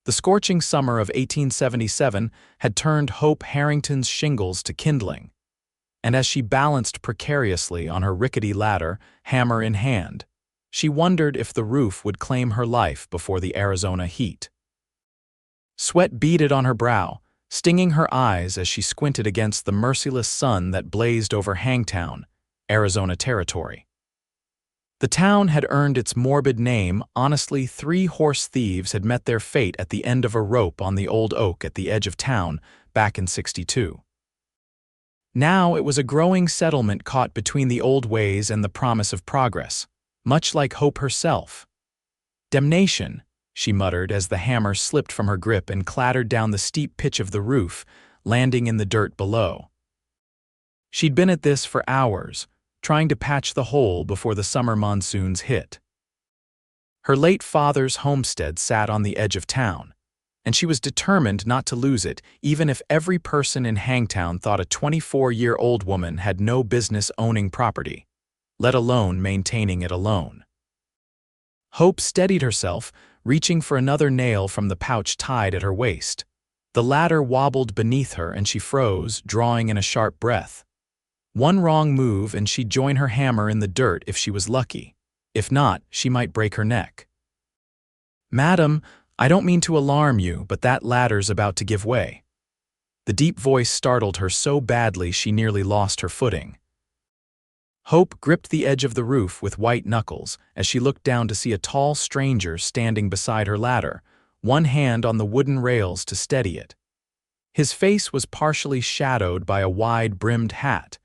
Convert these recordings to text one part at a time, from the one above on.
The scorching summer of 1877 had turned Hope Harrington's shingles to kindling, and as she balanced precariously on her rickety ladder, hammer in hand, she wondered if the roof would claim her life before the Arizona heat. Sweat beaded on her brow, stinging her eyes as she squinted against the merciless sun that blazed over Hangtown, Arizona territory. The town had earned its morbid name. Honestly, 3 horse thieves had met their fate at the end of a rope on the old oak at the edge of town back in '62. Now it was a growing settlement caught between the old ways and the promise of progress, much like Hope herself. "Damnation," she muttered as the hammer slipped from her grip and clattered down the steep pitch of the roof, landing in the dirt below. She'd been at this for hours, trying to patch the hole before the summer monsoons hit. Her late father's homestead sat on the edge of town, and she was determined not to lose it, even if every person in Hangtown thought a 24-year-old woman had no business owning property, let alone maintaining it alone. Hope steadied herself, reaching for another nail from the pouch tied at her waist. The ladder wobbled beneath her and she froze, drawing in a sharp breath. One wrong move and she'd join her hammer in the dirt if she was lucky. If not, she might break her neck. "Madam, I don't mean to alarm you, but that ladder's about to give way." The deep voice startled her so badly she nearly lost her footing. Hope gripped the edge of the roof with white knuckles as she looked down to see a tall stranger standing beside her ladder, one hand on the wooden rails to steady it. His face was partially shadowed by a wide-brimmed hat,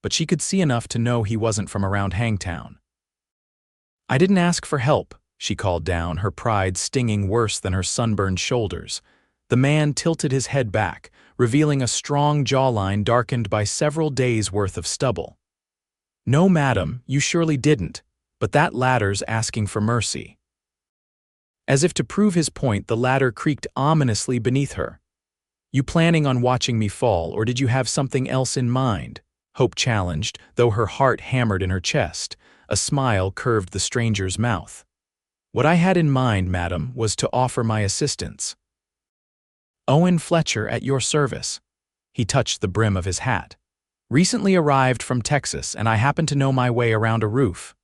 but she could see enough to know he wasn't from around Hangtown. "I didn't ask for help," she called down, her pride stinging worse than her sunburned shoulders. The man tilted his head back, revealing a strong jawline darkened by several days' worth of stubble. "No, madam, you surely didn't, but that ladder's asking for mercy." As if to prove his point, the ladder creaked ominously beneath her. "You planning on watching me fall, or did you have something else in mind?" Hope challenged, though her heart hammered in her chest. A smile curved the stranger's mouth. "What I had in mind, madam, was to offer my assistance." "Owen Fletcher at your service." He touched the brim of his hat. "Recently arrived from Texas, and I happen to know my way around a roof."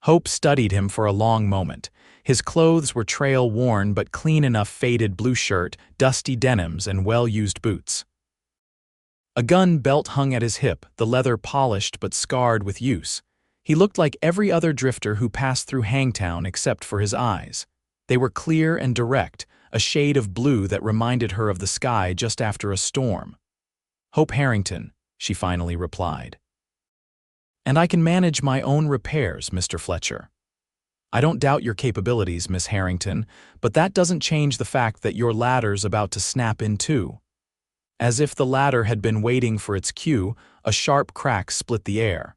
Hope studied him for a long moment. His clothes were trail-worn but clean enough: faded blue shirt, dusty denims, and well-used boots. A gun belt hung at his hip, the leather polished but scarred with use. He looked like every other drifter who passed through Hangtown except for his eyes. They were clear and direct, a shade of blue that reminded her of the sky just after a storm. "Hope Harrington," she finally replied. "And I can manage my own repairs, Mr. Fletcher." "I don't doubt your capabilities, Miss Harrington, but that doesn't change the fact that your ladder's about to snap in two." As if the ladder had been waiting for its cue, a sharp crack split the air.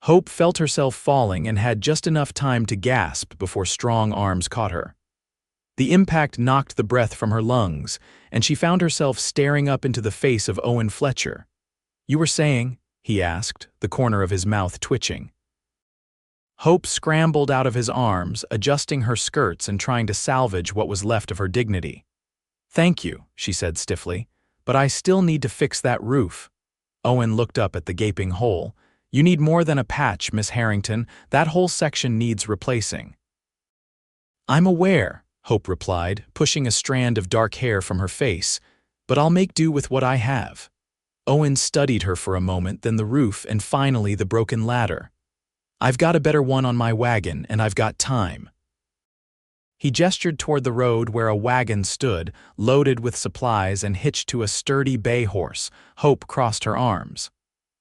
Hope felt herself falling and had just enough time to gasp before strong arms caught her. The impact knocked the breath from her lungs, and she found herself staring up into the face of Owen Fletcher. "You were saying?" he asked, the corner of his mouth twitching. Hope scrambled out of his arms, adjusting her skirts and trying to salvage what was left of her dignity. "Thank you," she said stiffly, "but I still need to fix that roof." Owen looked up at the gaping hole. "You need more than a patch, Miss Harrington. That whole section needs replacing." "I'm aware," Hope replied, pushing a strand of dark hair from her face, "but I'll make do with what I have." Owen studied her for a moment, then the roof, and finally the broken ladder. "I've got a better one on my wagon, and I've got time." He gestured toward the road where a wagon stood, loaded with supplies and hitched to a sturdy bay horse. Hope crossed her arms.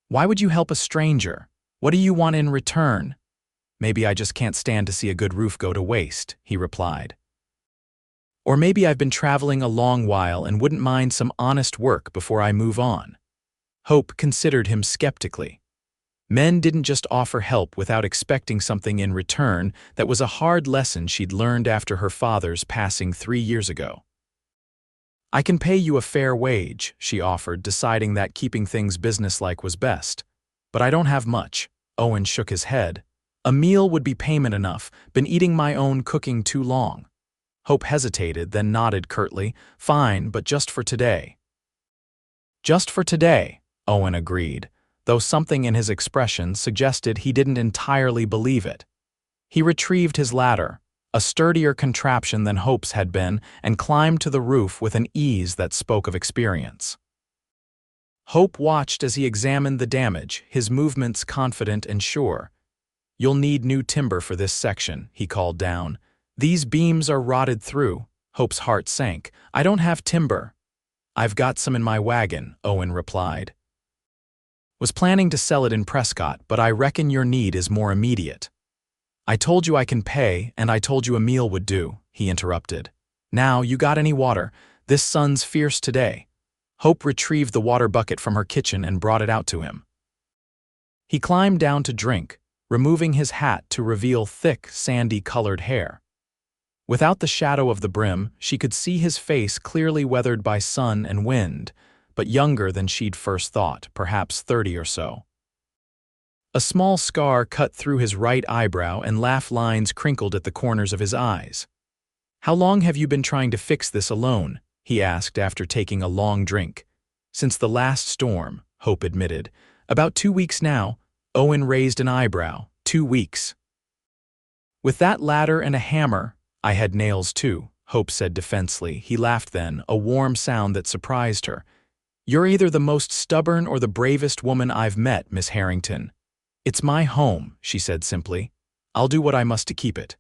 "Why would you help a stranger? What do you want in return?" "Maybe I just can't stand to see a good roof go to waste," he replied. "Or maybe I've been traveling a long while and wouldn't mind some honest work before I move on." Hope considered him skeptically. Men didn't just offer help without expecting something in return. That was a hard lesson she'd learned after her father's passing 3 years ago. "I can pay you a fair wage," she offered, deciding that keeping things businesslike was best. "But I don't have much." Owen shook his head. "A meal would be payment enough. Been eating my own cooking too long." Hope hesitated, then nodded curtly. Fine, but just for today. Just for today, Owen agreed, though something in his expression suggested he didn't entirely believe it. He retrieved his ladder, a sturdier contraption than Hope's had been, and climbed to the roof with an ease that spoke of experience. Hope watched as he examined the damage, his movements confident and sure. You'll need new timber for this section, he called down. These beams are rotted through. Hope's heart sank. I don't have timber. I've got some in my wagon, Owen replied. Was planning to sell it in Prescott, but I reckon your need is more immediate. I told you I can pay, and I told you a meal would do, he interrupted. Now, you got any water? This sun's fierce today. Hope retrieved the water bucket from her kitchen and brought it out to him. He climbed down to drink, removing his hat to reveal thick, sandy-colored hair. Without the shadow of the brim, she could see his face clearly weathered by sun and wind, but younger than she'd first thought, perhaps 30 or so. A small scar cut through his right eyebrow and laugh lines crinkled at the corners of his eyes. How long have you been trying to fix this alone? He asked after taking a long drink. Since the last storm, Hope admitted. About 2 weeks now. Owen raised an eyebrow. 2 weeks. With that ladder and a hammer, I had nails too, Hope said defensively. He laughed then, a warm sound that surprised her. You're either the most stubborn or the bravest woman I've met, Miss Harrington. It's my home, she said simply. I'll do what I must to keep it.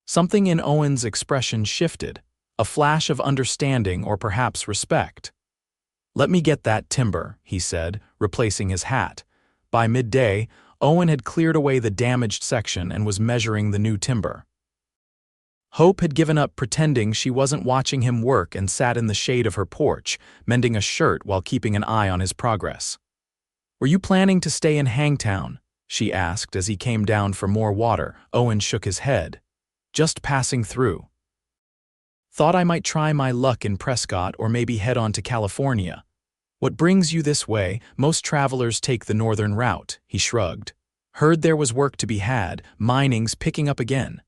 Something in Owen's expression shifted, a flash of understanding or perhaps respect. Let me get that timber, he said, replacing his hat. By midday, Owen had cleared away the damaged section and was measuring the new timber. Hope had given up pretending she wasn't watching him work and sat in the shade of her porch, mending a shirt while keeping an eye on his progress. Were you planning to stay in Hangtown? She asked as he came down for more water. Owen shook his head. Just passing through. Thought I might try my luck in Prescott or maybe head on to California. What brings you this way? Most travelers take the northern route, he shrugged. Heard there was work to be had, mining's picking up again.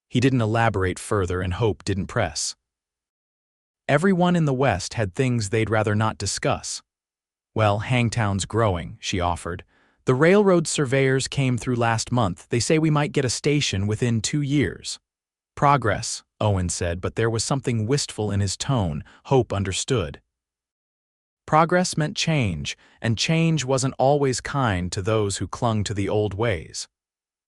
He didn't elaborate further and Hope didn't press. Everyone in the West had things they'd rather not discuss. Well, Hangtown's growing, she offered. The railroad surveyors came through last month. They say we might get a station within 2 years. Progress, Owen said, but there was something wistful in his tone. Hope understood. Progress meant change, and change wasn't always kind to those who clung to the old ways.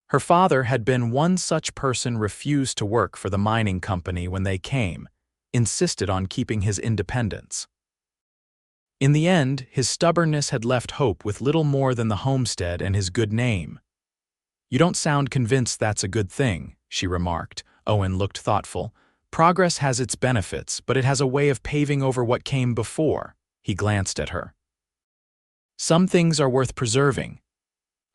Her father had been one such person, refused to work for the mining company when they came, insisted on keeping his independence. In the end, his stubbornness had left Hope with little more than the homestead and his good name. You don't sound convinced that's a good thing, she remarked. Owen looked thoughtful. Progress has its benefits, but it has a way of paving over what came before. He glanced at her. Some things are worth preserving.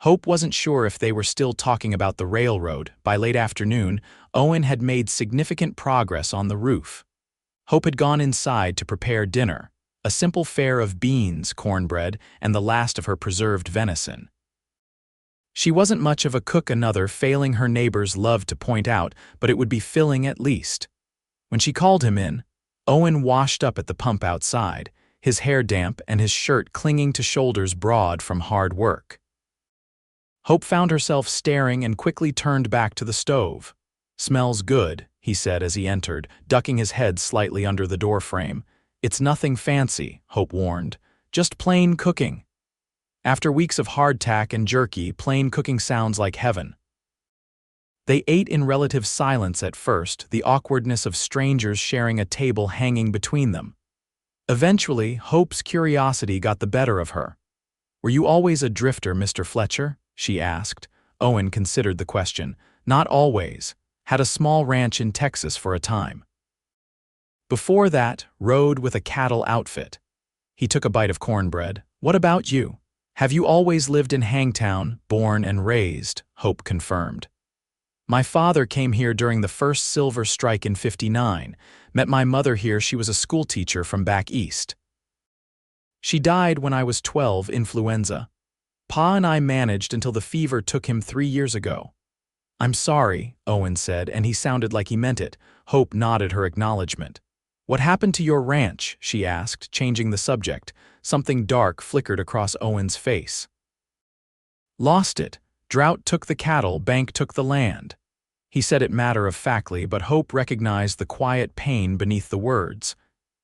Hope wasn't sure if they were still talking about the railroad. By late afternoon, Owen had made significant progress on the roof. Hope had gone inside to prepare dinner, a simple fare of beans, cornbread, and the last of her preserved venison. She wasn't much of a cook, another failing her neighbors loved to point out, but it would be filling at least. When she called him in, Owen washed up at the pump outside, his hair damp and his shirt clinging to shoulders broad from hard work. Hope found herself staring and quickly turned back to the stove. Smells good, he said as he entered, ducking his head slightly under the doorframe. It's nothing fancy, Hope warned. Just plain cooking. After weeks of hardtack and jerky, plain cooking sounds like heaven. They ate in relative silence at first, the awkwardness of strangers sharing a table hanging between them. Eventually, Hope's curiosity got the better of her. Were you always a drifter, Mr. Fletcher? She asked. Owen considered the question. Not always. Had a small ranch in Texas for a time. Before that, rode with a cattle outfit. He took a bite of cornbread. What about you? Have you always lived in Hangtown, born and raised? Hope confirmed. My father came here during the first silver strike in '59. Met my mother here. She was a schoolteacher from back east. She died when I was 12, influenza. Pa and I managed until the fever took him 3 years ago. "I'm sorry," Owen said, and he sounded like he meant it. Hope nodded her acknowledgement. "What happened to your ranch?" she asked, changing the subject. Something dark flickered across Owen's face. "Lost it. Drought took the cattle, bank took the land." He said it matter-of-factly, but Hope recognized the quiet pain beneath the words.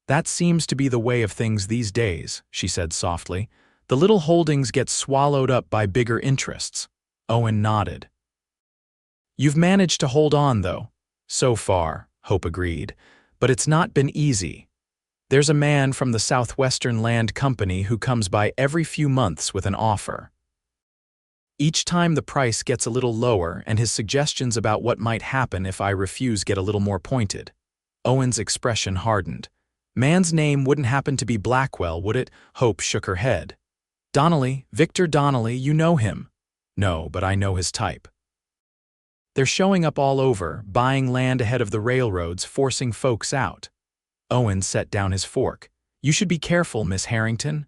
"That seems to be the way of things these days," she said softly. "The little holdings get swallowed up by bigger interests." Owen nodded. "You've managed to hold on, though." "So far," Hope agreed. "But it's not been easy. There's a man from the Southwestern Land Company who comes by every few months with an offer. Each time the price gets a little lower, and his suggestions about what might happen if I refuse get a little more pointed." Owen's expression hardened. "Man's name wouldn't happen to be Blackwell, would it?" Hope shook her head. "Donnelly, Victor Donnelly, you know him." "No, but I know his type. They're showing up all over, buying land ahead of the railroads, forcing folks out." Owen set down his fork. "You should be careful, Miss Harrington."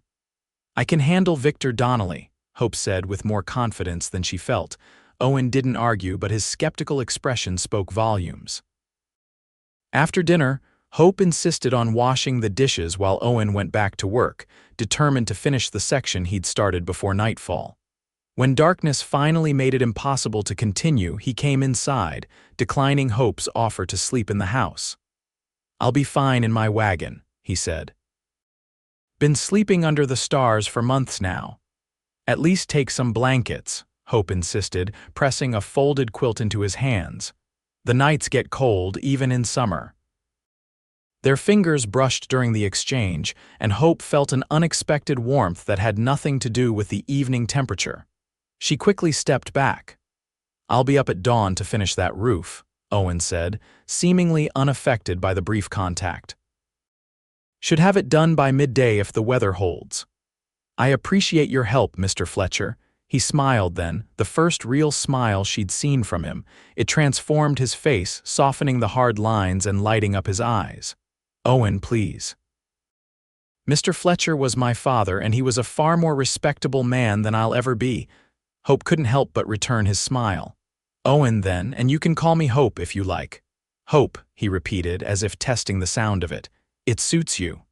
"I can handle Victor Donnelly," Hope said with more confidence than she felt. Owen didn't argue, but his skeptical expression spoke volumes. After dinner, Hope insisted on washing the dishes while Owen went back to work, determined to finish the section he'd started before nightfall. When darkness finally made it impossible to continue, he came inside, declining Hope's offer to sleep in the house. "I'll be fine in my wagon," he said. "Been sleeping under the stars for months now." "At least take some blankets," Hope insisted, pressing a folded quilt into his hands. "The nights get cold, even in summer." Their fingers brushed during the exchange, and Hope felt an unexpected warmth that had nothing to do with the evening temperature. She quickly stepped back. "I'll be up at dawn to finish that roof," Owen said, seemingly unaffected by the brief contact. "Should have it done by midday if the weather holds." "I appreciate your help, Mr. Fletcher." He smiled then, the first real smile she'd seen from him. It transformed his face, softening the hard lines and lighting up his eyes. "Owen, please." "Mr. Fletcher was my father, and he was a far more respectable man than I'll ever be." Hope couldn't help but return his smile. "Owen, then, and you can call me Hope if you like." "Hope," he repeated, as if testing the sound of it. "It suits you."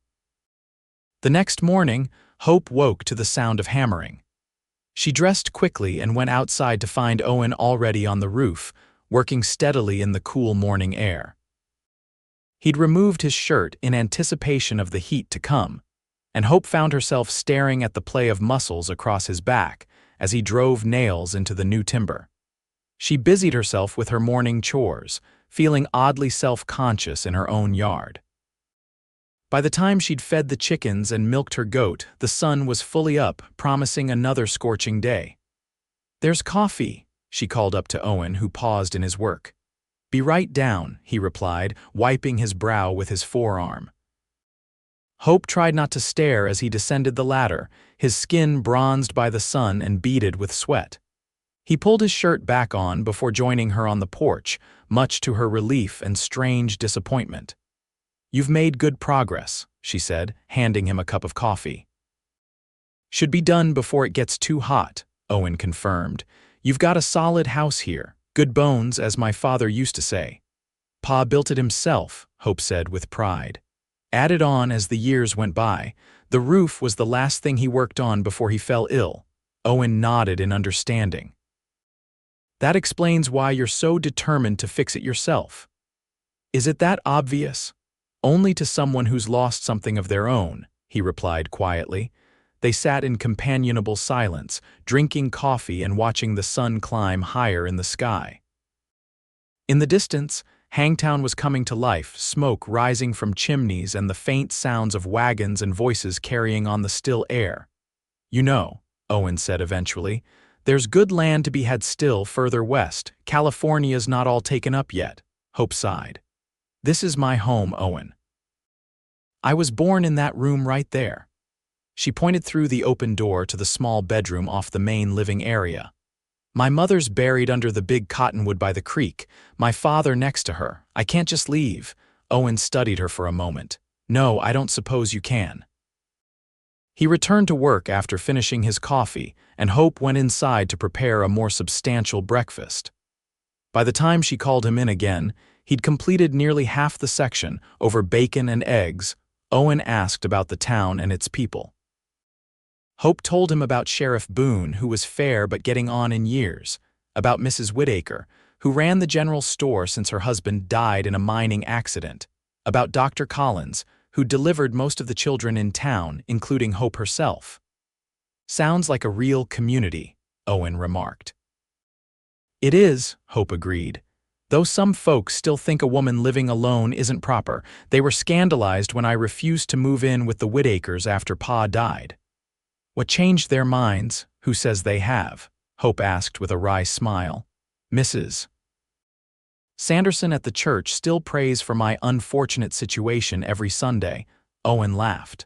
The next morning, Hope woke to the sound of hammering. She dressed quickly and went outside to find Owen already on the roof, working steadily in the cool morning air. He'd removed his shirt in anticipation of the heat to come, and Hope found herself staring at the play of muscles across his back as he drove nails into the new timber. She busied herself with her morning chores, feeling oddly self-conscious in her own yard. By the time she'd fed the chickens and milked her goat, the sun was fully up, promising another scorching day. "There's coffee," she called up to Owen, who paused in his work. "Be right down," he replied, wiping his brow with his forearm. Hope tried not to stare as he descended the ladder, his skin bronzed by the sun and beaded with sweat. He pulled his shirt back on before joining her on the porch, much to her relief and strange disappointment. "You've made good progress," she said, handing him a cup of coffee. "Should be done before it gets too hot," Owen confirmed. "You've got a solid house here. Good bones, as my father used to say." "Pa built it himself," Hope said with pride. Added on as the years went by, the roof was the last thing he worked on before he fell ill. Owen nodded in understanding. "That explains why you're so determined to fix it yourself." "Is it that obvious?" "Only to someone who's lost something of their own," he replied quietly. They sat in companionable silence, drinking coffee and watching the sun climb higher in the sky. In the distance, Hangtown was coming to life, smoke rising from chimneys and the faint sounds of wagons and voices carrying on the still air. "You know," Owen said eventually, "there's good land to be had still further west. California's not all taken up yet." Hope sighed. "This is my home, Owen. I was born in that room right there." She pointed through the open door to the small bedroom off the main living area. "My mother's buried under the big cottonwood by the creek, my father next to her. I can't just leave." Owen studied her for a moment. "No, I don't suppose you can." He returned to work after finishing his coffee, and Hope went inside to prepare a more substantial breakfast. By the time she called him in again, he'd completed nearly half the section over bacon and eggs. Owen asked about the town and its people. Hope told him about Sheriff Boone, who was fair but getting on in years, about Mrs. Whittaker, who ran the general store since her husband died in a mining accident, about Dr. Collins, who delivered most of the children in town, including Hope herself. "Sounds like a real community," Owen remarked. "It is," Hope agreed. "Though some folks still think a woman living alone isn't proper. They were scandalized when I refused to move in with the Whittakers after Pa died." "What changed their minds? Who says they have?" Hope asked with a wry smile. "Mrs. Sanderson at the church still prays for my unfortunate situation every Sunday," Owen laughed.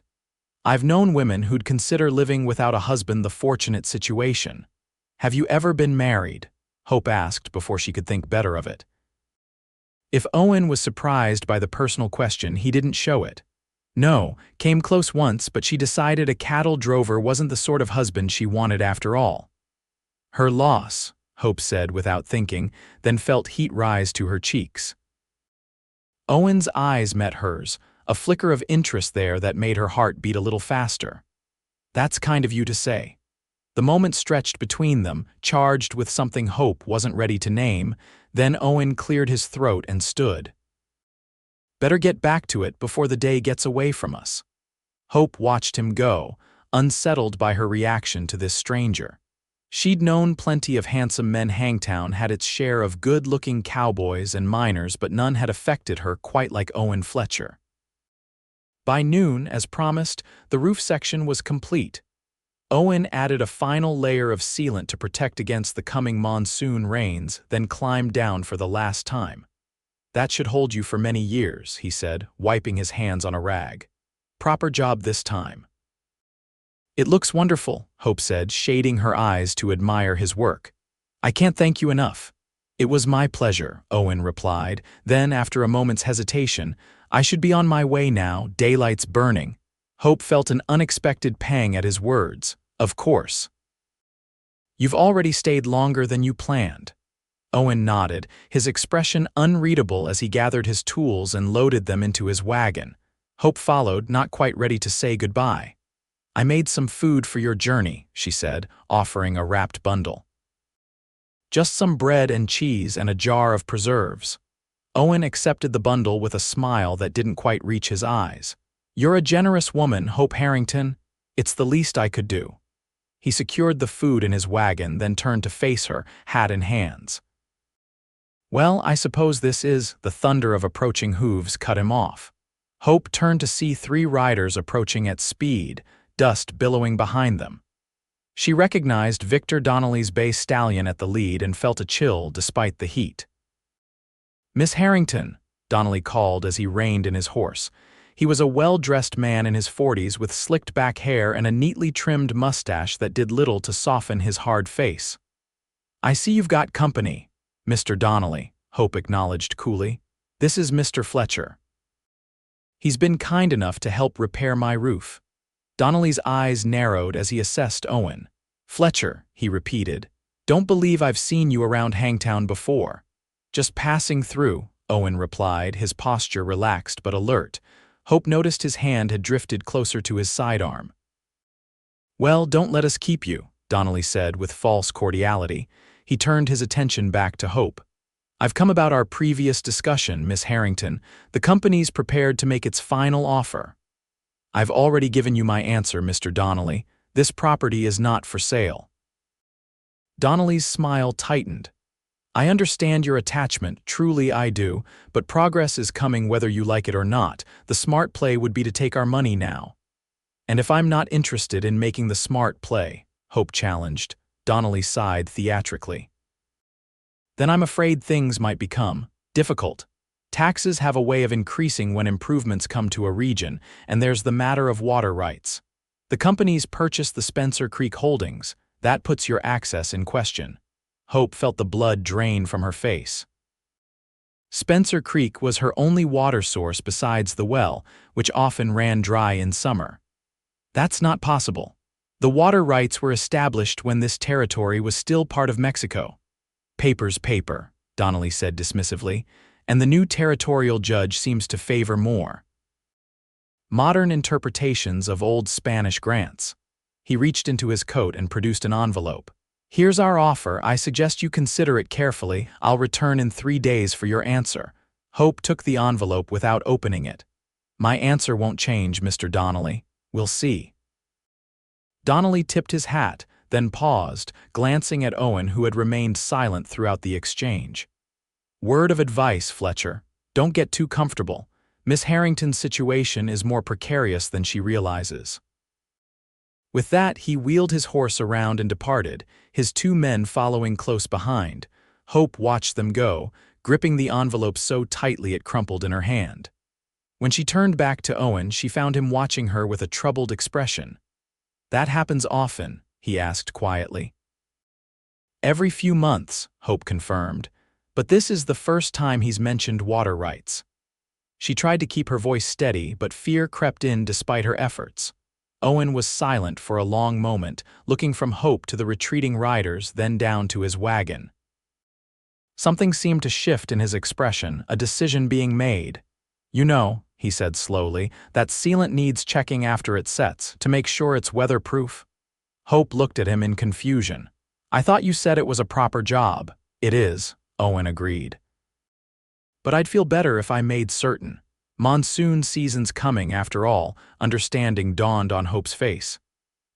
"I've known women who'd consider living without a husband the fortunate situation." "Have you ever been married?" Hope asked before she could think better of it. If Owen was surprised by the personal question, he didn't show it. "No, came close once, but she decided a cattle drover wasn't the sort of husband she wanted after all." "Her loss," Hope said without thinking, then felt heat rise to her cheeks. Owen's eyes met hers, a flicker of interest there that made her heart beat a little faster. "That's kind of you to say." The moment stretched between them, charged with something Hope wasn't ready to name. Then Owen cleared his throat and stood. "Better get back to it before the day gets away from us." Hope watched him go, unsettled by her reaction to this stranger. She'd known plenty of handsome men. Hangtown had its share of good-looking cowboys and miners, but none had affected her quite like Owen Fletcher. By noon, as promised, the roof section was complete. Owen added a final layer of sealant to protect against the coming monsoon rains, then climbed down for the last time. "That should hold you for many years," he said, wiping his hands on a rag. "Proper job this time." "It looks wonderful," Hope said, shading her eyes to admire his work. "I can't thank you enough." "It was my pleasure," Owen replied. Then, after a moment's hesitation, "I should be on my way now, daylight's burning." Hope felt an unexpected pang at his words. "Of course. You've already stayed longer than you planned." Owen nodded, his expression unreadable as he gathered his tools and loaded them into his wagon. Hope followed, not quite ready to say goodbye. "I made some food for your journey," she said, offering a wrapped bundle. "Just some bread and cheese and a jar of preserves." Owen accepted the bundle with a smile that didn't quite reach his eyes. "You're a generous woman, Hope Harrington. It's the least I could do." He secured the food in his wagon, then turned to face her, hat in hands. "Well, I suppose this is—" The thunder of approaching hooves cut him off. Hope turned to see 3 riders approaching at speed, dust billowing behind them. She recognized Victor Donnelly's bay stallion at the lead and felt a chill despite the heat. "Miss Harrington," Donnelly called as he reined in his horse. He was a well-dressed man in his 40s with slicked back hair and a neatly trimmed mustache that did little to soften his hard face. "I see you've got company, Mr. Donnelly," Hope acknowledged coolly. "This is Mr. Fletcher. He's been kind enough to help repair my roof." Donnelly's eyes narrowed as he assessed Owen. "Fletcher," he repeated. "Don't believe I've seen you around Hangtown before." "Just passing through," Owen replied, his posture relaxed but alert. Hope noticed his hand had drifted closer to his sidearm. "Well, don't let us keep you," Donnelly said with false cordiality. He turned his attention back to Hope. "I've come about our previous discussion, Miss Harrington. The company's prepared to make its final offer." "I've already given you my answer, Mr. Donnelly. This property is not for sale." Donnelly's smile tightened. "I understand your attachment, truly I do, but progress is coming whether you like it or not. The smart play would be to take our money now." "And if I'm not interested in making the smart play," Hope challenged. Donnelly sighed theatrically. "Then I'm afraid things might become difficult. Taxes have a way of increasing when improvements come to a region, and there's the matter of water rights. The company's purchased the Spencer Creek holdings. That puts your access in question." Hope felt the blood drain from her face. Spencer Creek was her only water source besides the well, which often ran dry in summer. "That's not possible. The water rights were established when this territory was still part of Mexico." "Paper's paper," Donnelly said dismissively, and the new territorial judge seems to favor more modern interpretations of old Spanish grants. He reached into his coat and produced an envelope. Here's our offer. I suggest you consider it carefully. I'll return in 3 days for your answer. Hope took the envelope without opening it. My answer won't change, Mr. Donnelly. We'll see. Donnelly tipped his hat, then paused, glancing at Owen, who had remained silent throughout the exchange. Word of advice, Fletcher. Don't get too comfortable. Miss Harrington's situation is more precarious than she realizes. With that, he wheeled his horse around and departed, his 2 men following close behind. Hope watched them go, gripping the envelope so tightly it crumpled in her hand. When she turned back to Owen, she found him watching her with a troubled expression. "That happens often?" he asked quietly. "Every few months," Hope confirmed, "but this is the first time he's mentioned water rights." She tried to keep her voice steady, but fear crept in despite her efforts. Owen was silent for a long moment, looking from Hope to the retreating riders, then down to his wagon. Something seemed to shift in his expression, a decision being made. "You know," he said slowly, "that sealant needs checking after it sets, to make sure it's weatherproof." Hope looked at him in confusion. "I thought you said it was a proper job." "It is," Owen agreed. "But I'd feel better if I made certain. Monsoon season's coming, after all," understanding dawned on Hope's face.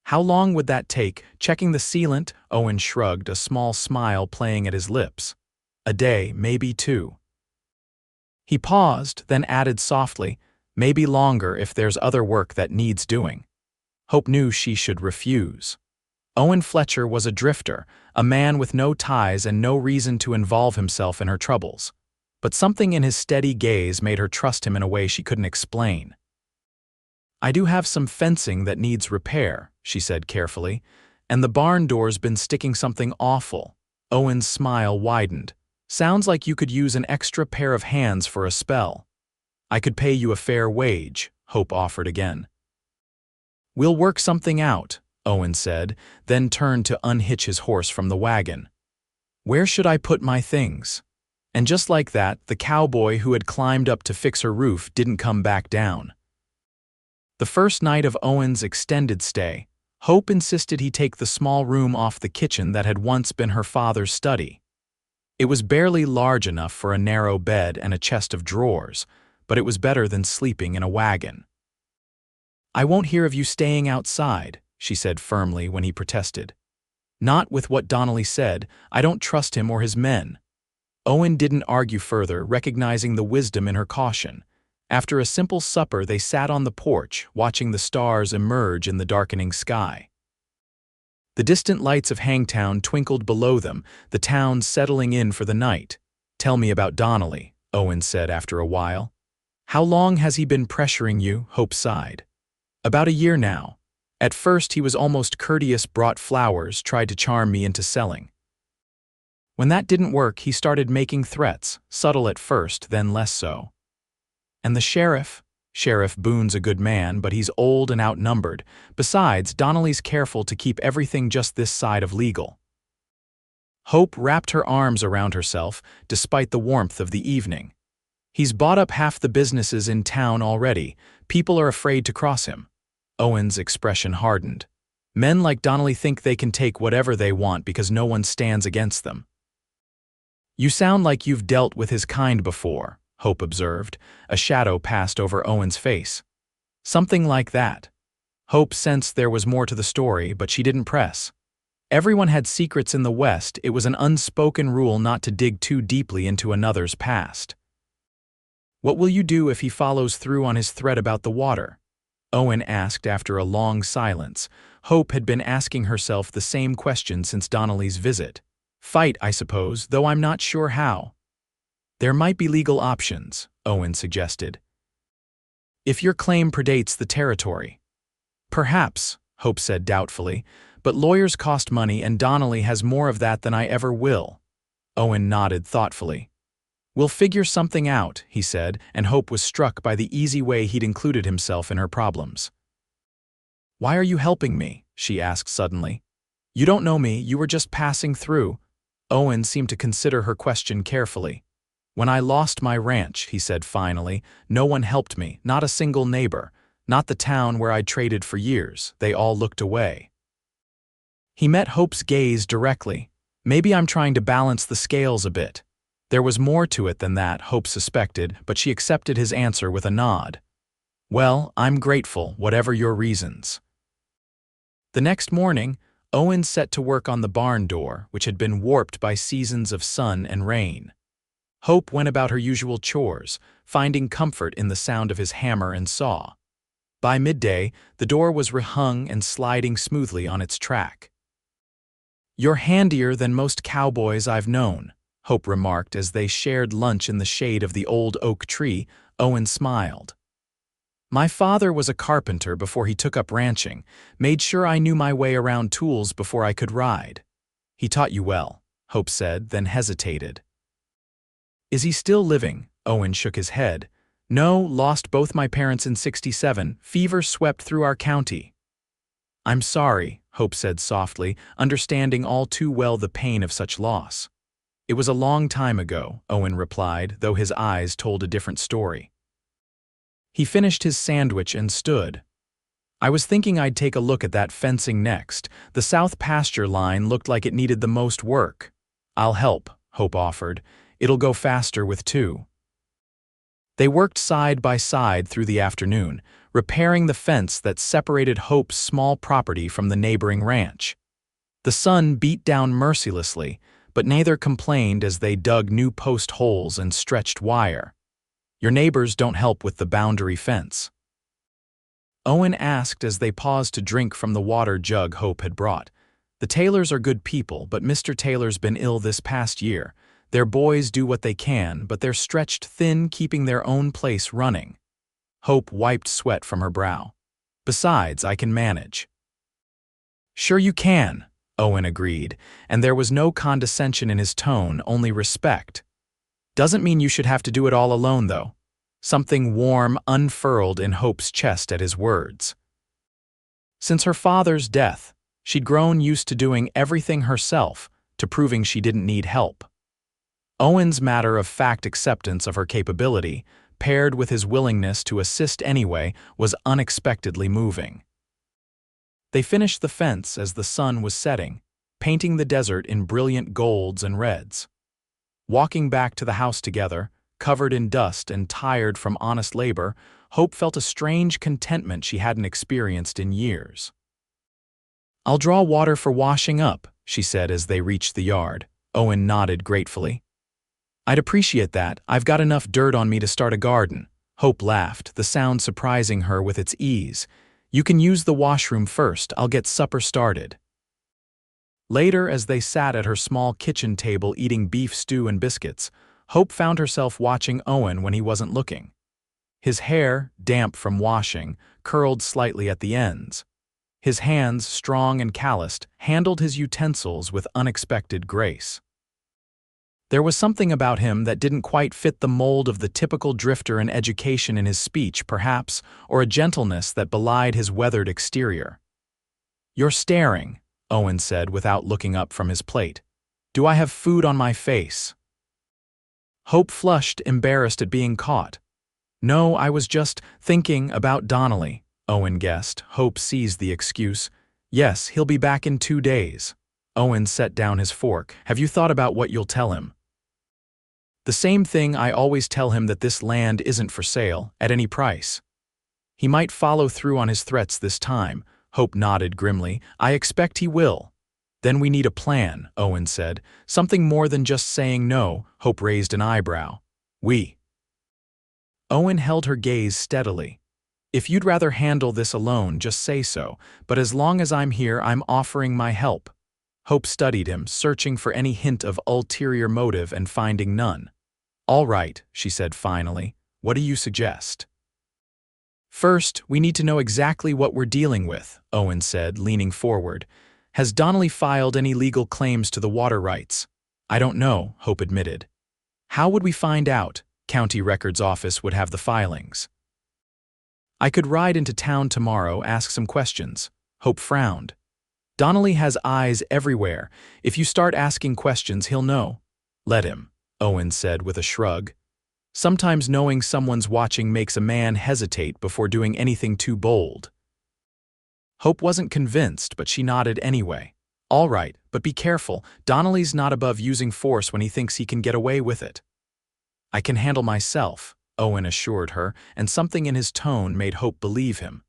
"How long would that take, checking the sealant?" Owen shrugged, a small smile playing at his lips. "A day, maybe 2. He paused, then added softly, "Maybe longer if there's other work that needs doing." Hope knew she should refuse. Owen Fletcher was a drifter, a man with no ties and no reason to involve himself in her troubles. But something in his steady gaze made her trust him in a way she couldn't explain. "I do have some fencing that needs repair," she said carefully, "and the barn door's been sticking something awful." Owen's smile widened. "Sounds like you could use an extra pair of hands for a spell." "I could pay you a fair wage," Hope offered again. "We'll work something out," Owen said, then turned to unhitch his horse from the wagon. "Where should I put my things?" And just like that, the cowboy who had climbed up to fix her roof didn't come back down. The first night of Owen's extended stay, Hope insisted he take the small room off the kitchen that had once been her father's study. It was barely large enough for a narrow bed and a chest of drawers, but it was better than sleeping in a wagon. "I won't hear of you staying outside," she said firmly when he protested. "Not with what Donnelly said. I don't trust him or his men." Owen didn't argue further, recognizing the wisdom in her caution. After a simple supper, they sat on the porch, watching the stars emerge in the darkening sky. The distant lights of Hangtown twinkled below them, the town settling in for the night. "Tell me about Donnelly," Owen said after a while. "How long has he been pressuring you?" Hope sighed. "About a year now. At first he was almost courteous, brought flowers, tried to charm me into selling. When that didn't work, he started making threats, subtle at first, then less so. And the sheriff? Sheriff Boone's a good man, but he's old and outnumbered. Besides, Donnelly's careful to keep everything just this side of legal." Hope wrapped her arms around herself, despite the warmth of the evening. "He's bought up half the businesses in town already. People are afraid to cross him." Owen's expression hardened. "Men like Donnelly think they can take whatever they want because no one stands against them." "You sound like you've dealt with his kind before," Hope observed. A shadow passed over Owen's face. "Something like that." Hope sensed there was more to the story, but she didn't press. Everyone had secrets in the West. It was an unspoken rule not to dig too deeply into another's past. "What will you do if he follows through on his threat about the water?" Owen asked after a long silence. Hope had been asking herself the same question since Donnelly's visit. "Fight, I suppose, though I'm not sure how." "There might be legal options," Owen suggested. "If your claim predates the territory." "Perhaps," Hope said doubtfully, "but lawyers cost money and Donnelly has more of that than I ever will." Owen nodded thoughtfully. "We'll figure something out," he said, and Hope was struck by the easy way he'd included himself in her problems. "Why are you helping me?" she asked suddenly. "You don't know me, you were just passing through." Owen seemed to consider her question carefully. When I lost my ranch, he said finally, no one helped me, not a single neighbor, not the town where I'd traded for years. They all looked away. He met Hope's gaze directly. Maybe I'm trying to balance the scales a bit. There was more to it than that, Hope suspected, but she accepted his answer with a nod. Well, I'm grateful, whatever your reasons. The next morning, Owen set to work on the barn door, which had been warped by seasons of sun and rain. Hope went about her usual chores, finding comfort in the sound of his hammer and saw. By midday, the door was rehung and sliding smoothly on its track. "You're handier than most cowboys I've known," Hope remarked as they shared lunch in the shade of the old oak tree. Owen smiled. "My father was a carpenter before he took up ranching, made sure I knew my way around tools before I could ride." "He taught you well," Hope said, then hesitated. "Is he still living?" Owen shook his head. "No, lost both my parents in '67. Fever swept through our county." "I'm sorry," Hope said softly, understanding all too well the pain of such loss. "It was a long time ago," Owen replied, though his eyes told a different story. He finished his sandwich and stood. "I was thinking I'd take a look at that fencing next. The south pasture line looked like it needed the most work." "I'll help," Hope offered. "It'll go faster with two." They worked side by side through the afternoon, repairing the fence that separated Hope's small property from the neighboring ranch. The sun beat down mercilessly, but neither complained as they dug new post holes and stretched wire. "Your neighbors don't help with the boundary fence?" Owen asked as they paused to drink from the water jug Hope had brought. "The Taylors are good people, but Mr. Taylor's been ill this past year. Their boys do what they can, but they're stretched thin keeping their own place running." Hope wiped sweat from her brow. "Besides, I can manage." "Sure you can," Owen agreed, and there was no condescension in his tone, only respect. "Doesn't mean you should have to do it all alone, though." Something warm unfurled in Hope's chest at his words. Since her father's death, she'd grown used to doing everything herself, to proving she didn't need help. Owen's matter-of-fact acceptance of her capability, paired with his willingness to assist anyway, was unexpectedly moving. They finished the fence as the sun was setting, painting the desert in brilliant golds and reds. Walking back to the house together, covered in dust and tired from honest labor, Hope felt a strange contentment she hadn't experienced in years. "I'll draw water for washing up," she said as they reached the yard. Owen nodded gratefully. "I'd appreciate that. I've got enough dirt on me to start a garden." Hope laughed, the sound surprising her with its ease. "You can use the washroom first. I'll get supper started." Later, as they sat at her small kitchen table eating beef stew and biscuits, Hope found herself watching Owen when he wasn't looking. His hair, damp from washing, curled slightly at the ends. His hands, strong and calloused, handled his utensils with unexpected grace. There was something about him that didn't quite fit the mold of the typical drifter, an education in his speech, perhaps, or a gentleness that belied his weathered exterior. "You're staring," Owen said without looking up from his plate. "Do I have food on my face?" Hope flushed, embarrassed at being caught. "No, I was just thinking about Donnelly," Owen guessed. Hope seized the excuse. "Yes, he'll be back in 2 days." Owen set down his fork. "Have you thought about what you'll tell him?" "The same thing I always tell him, that this land isn't for sale, at any price." "He might follow through on his threats this time," Hope nodded grimly. "I expect he will." "Then we need a plan," Owen said. "Something more than just saying no." Hope raised an eyebrow. "We." Owen held her gaze steadily. "If you'd rather handle this alone, just say so, but as long as I'm here, I'm offering my help." Hope studied him, searching for any hint of ulterior motive and finding none. "All right," she said finally. "What do you suggest?" "First, we need to know exactly what we're dealing with," Owen said, leaning forward. "Has Donnelly filed any legal claims to the water rights?" "I don't know," Hope admitted. "How would we find out?" "County Records Office would have the filings." "I could ride into town tomorrow, ask some questions." Hope frowned. Donnelly has eyes everywhere. If you start asking questions, he'll know. Let him, Owen said with a shrug. Sometimes knowing someone's watching makes a man hesitate before doing anything too bold. Hope wasn't convinced, but she nodded anyway. All right, but be careful. Donnelly's not above using force when he thinks he can get away with it. I can handle myself, Owen assured her, and something in his tone made Hope believe him.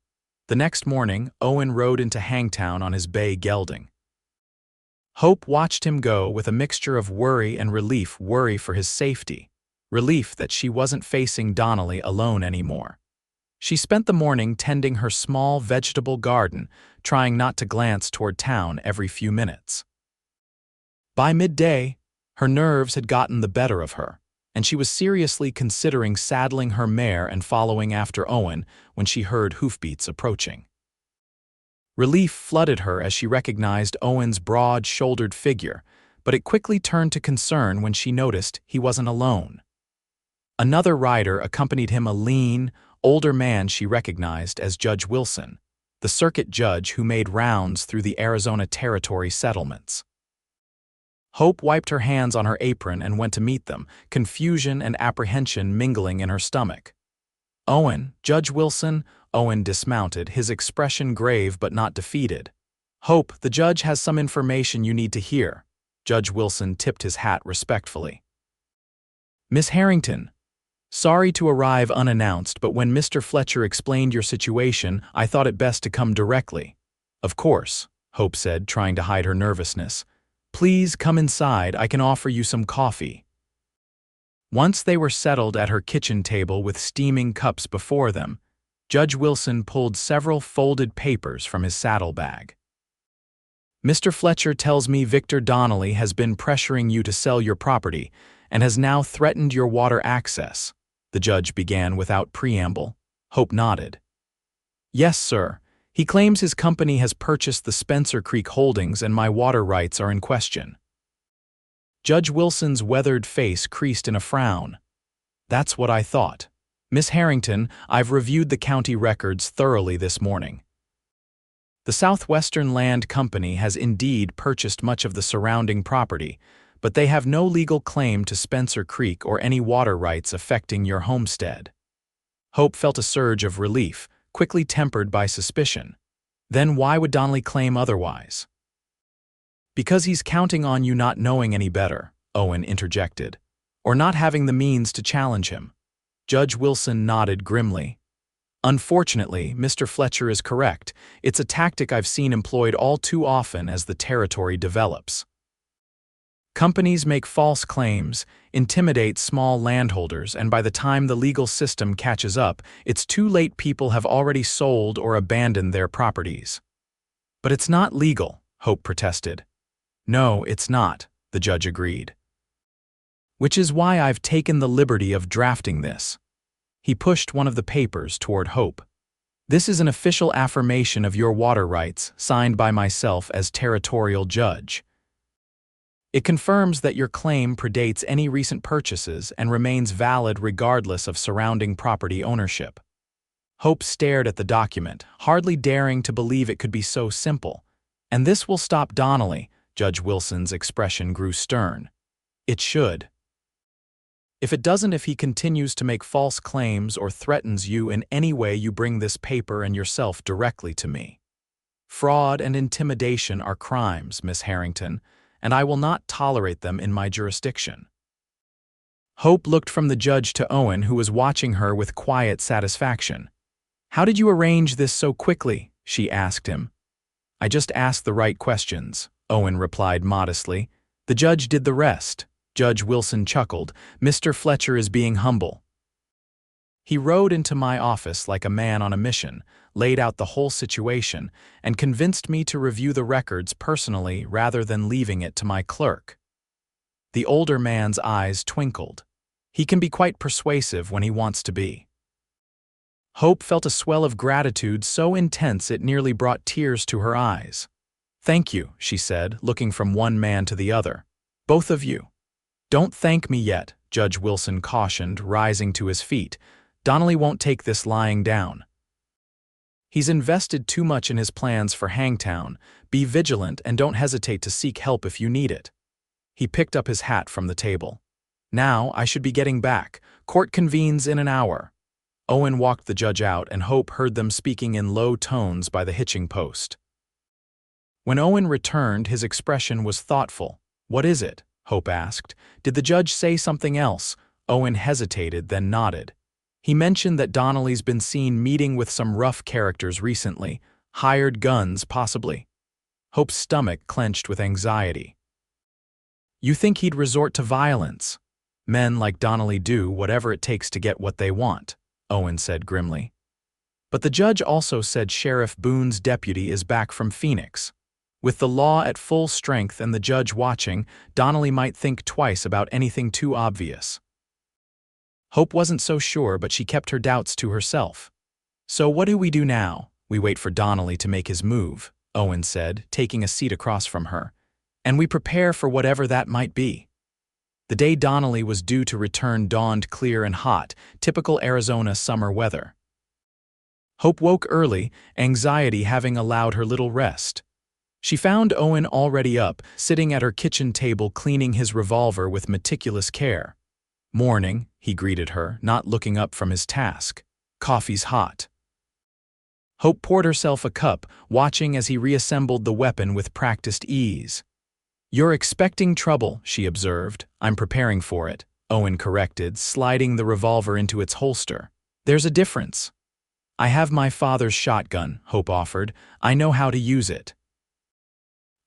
The next morning, Owen rode into Hangtown on his bay gelding. Hope watched him go with a mixture of worry and relief. Worry for his safety, relief that she wasn't facing Donnelly alone anymore. She spent the morning tending her small vegetable garden, trying not to glance toward town every few minutes. By midday, her nerves had gotten the better of her, and she was seriously considering saddling her mare and following after Owen when she heard hoofbeats approaching. Relief flooded her as she recognized Owen's broad-shouldered figure, but it quickly turned to concern when she noticed he wasn't alone. Another rider accompanied him, a lean, older man she recognized as Judge Wilson, the circuit judge who made rounds through the Arizona Territory settlements. Hope wiped her hands on her apron and went to meet them, confusion and apprehension mingling in her stomach. Owen, Judge Wilson. Owen dismounted, his expression grave but not defeated. Hope, the judge has some information you need to hear. Judge Wilson tipped his hat respectfully. Miss Harrington, sorry to arrive unannounced, but when Mr. Fletcher explained your situation, I thought it best to come directly. Of course, Hope said, trying to hide her nervousness. Please come inside, I can offer you some coffee. Once they were settled at her kitchen table with steaming cups before them, Judge Wilson pulled several folded papers from his saddlebag. Mr. Fletcher tells me Victor Donnelly has been pressuring you to sell your property and has now threatened your water access, the judge began without preamble. Hope nodded. Yes, sir. He claims his company has purchased the Spencer Creek holdings and my water rights are in question. Judge Wilson's weathered face creased in a frown. That's what I thought. Miss Harrington, I've reviewed the county records thoroughly this morning. The Southwestern Land Company has indeed purchased much of the surrounding property, but they have no legal claim to Spencer Creek or any water rights affecting your homestead. Hope felt a surge of relief, quickly tempered by suspicion. Then why would Donnelly claim otherwise? Because he's counting on you not knowing any better, Owen interjected, or not having the means to challenge him. Judge Wilson nodded grimly. Unfortunately, Mr. Fletcher is correct. It's a tactic I've seen employed all too often as the territory develops. Companies make false claims, intimidate small landholders, and by the time the legal system catches up, it's too late. People have already sold or abandoned their properties. But it's not legal, Hope protested. No, it's not, the judge agreed. Which is why I've taken the liberty of drafting this. He pushed one of the papers toward Hope. This is an official affirmation of your water rights, signed by myself as territorial judge. It confirms that your claim predates any recent purchases and remains valid regardless of surrounding property ownership. Hope stared at the document, hardly daring to believe it could be so simple. And this will stop Donnelly. Judge Wilson's expression grew stern. It should. If it doesn't, if he continues to make false claims or threatens you in any way, you bring this paper and yourself directly to me. Fraud and intimidation are crimes, Miss Harrington, and I will not tolerate them in my jurisdiction. Hope looked from the judge to Owen, who was watching her with quiet satisfaction. How did you arrange this so quickly? She asked him. I just asked the right questions, Owen replied modestly. The judge did the rest. Judge Wilson chuckled. Mr. Fletcher is being humble. He rode into my office like a man on a mission, laid out the whole situation, and convinced me to review the records personally rather than leaving it to my clerk. The older man's eyes twinkled. He can be quite persuasive when he wants to be. Hope felt a swell of gratitude so intense it nearly brought tears to her eyes. Thank you, she said, looking from one man to the other. Both of you. Don't thank me yet, Judge Wilson cautioned, rising to his feet. Donnelly won't take this lying down. He's invested too much in his plans for Hangtown. Be vigilant and don't hesitate to seek help if you need it. He picked up his hat from the table. Now, I should be getting back. Court convenes in an hour. Owen walked the judge out, and Hope heard them speaking in low tones by the hitching post. When Owen returned, his expression was thoughtful. "What is it?" Hope asked. "Did the judge say something else?" Owen hesitated, then nodded. He mentioned that Donnelly's been seen meeting with some rough characters recently. Hired guns, possibly. Hope's stomach clenched with anxiety. "You think he'd resort to violence?" "Men like Donnelly do whatever it takes to get what they want," Owen said grimly. But the judge also said Sheriff Boone's deputy is back from Phoenix. With the law at full strength and the judge watching, Donnelly might think twice about anything too obvious. Hope wasn't so sure, but she kept her doubts to herself. "So what do we do now?" "We wait for Donnelly to make his move," Owen said, taking a seat across from her. "And we prepare for whatever that might be." The day Donnelly was due to return dawned clear and hot, typical Arizona summer weather. Hope woke early, anxiety having allowed her little rest. She found Owen already up, sitting at her kitchen table cleaning his revolver with meticulous care. "Morning," he greeted her, not looking up from his task. "Coffee's hot." Hope poured herself a cup, watching as he reassembled the weapon with practiced ease. "You're expecting trouble," she observed. "I'm preparing for it," Owen corrected, sliding the revolver into its holster. "There's a difference." "I have my father's shotgun," Hope offered. "I know how to use it."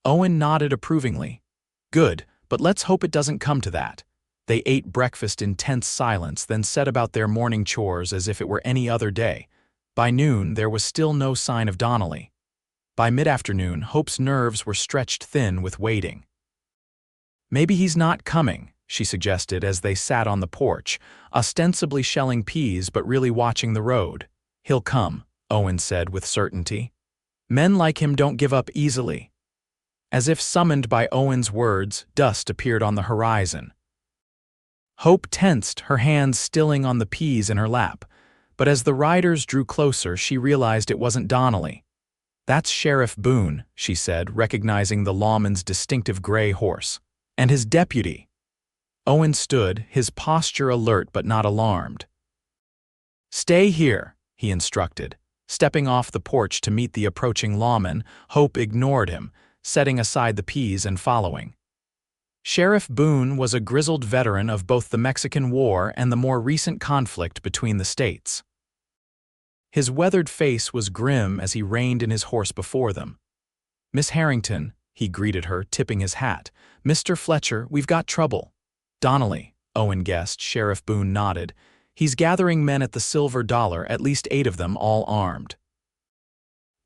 Owen nodded approvingly. "Good, but let's hope it doesn't come to that." They ate breakfast in tense silence, then set about their morning chores as if it were any other day. By noon, there was still no sign of Donnelly. By mid-afternoon, Hope's nerves were stretched thin with waiting. "Maybe he's not coming," she suggested as they sat on the porch, ostensibly shelling peas but really watching the road. "He'll come," Owen said with certainty. "Men like him don't give up easily." As if summoned by Owen's words, dust appeared on the horizon. Hope tensed, her hands stilling on the peas in her lap. But as the riders drew closer, she realized it wasn't Donnelly. "That's Sheriff Boone," she said, recognizing the lawman's distinctive gray horse. "And his deputy." Owen stood, his posture alert but not alarmed. "Stay here," he instructed. Stepping off the porch to meet the approaching lawman, Hope ignored him, setting aside the peas and following. Sheriff Boone was a grizzled veteran of both the Mexican War and the more recent conflict between the states. His weathered face was grim as he reined in his horse before them. "Miss Harrington," he greeted her, tipping his hat. "Mr. Fletcher, we've got trouble." "Donnelly," Owen guessed. Sheriff Boone nodded. "He's gathering men at the Silver Dollar, at least 8 of them, all armed.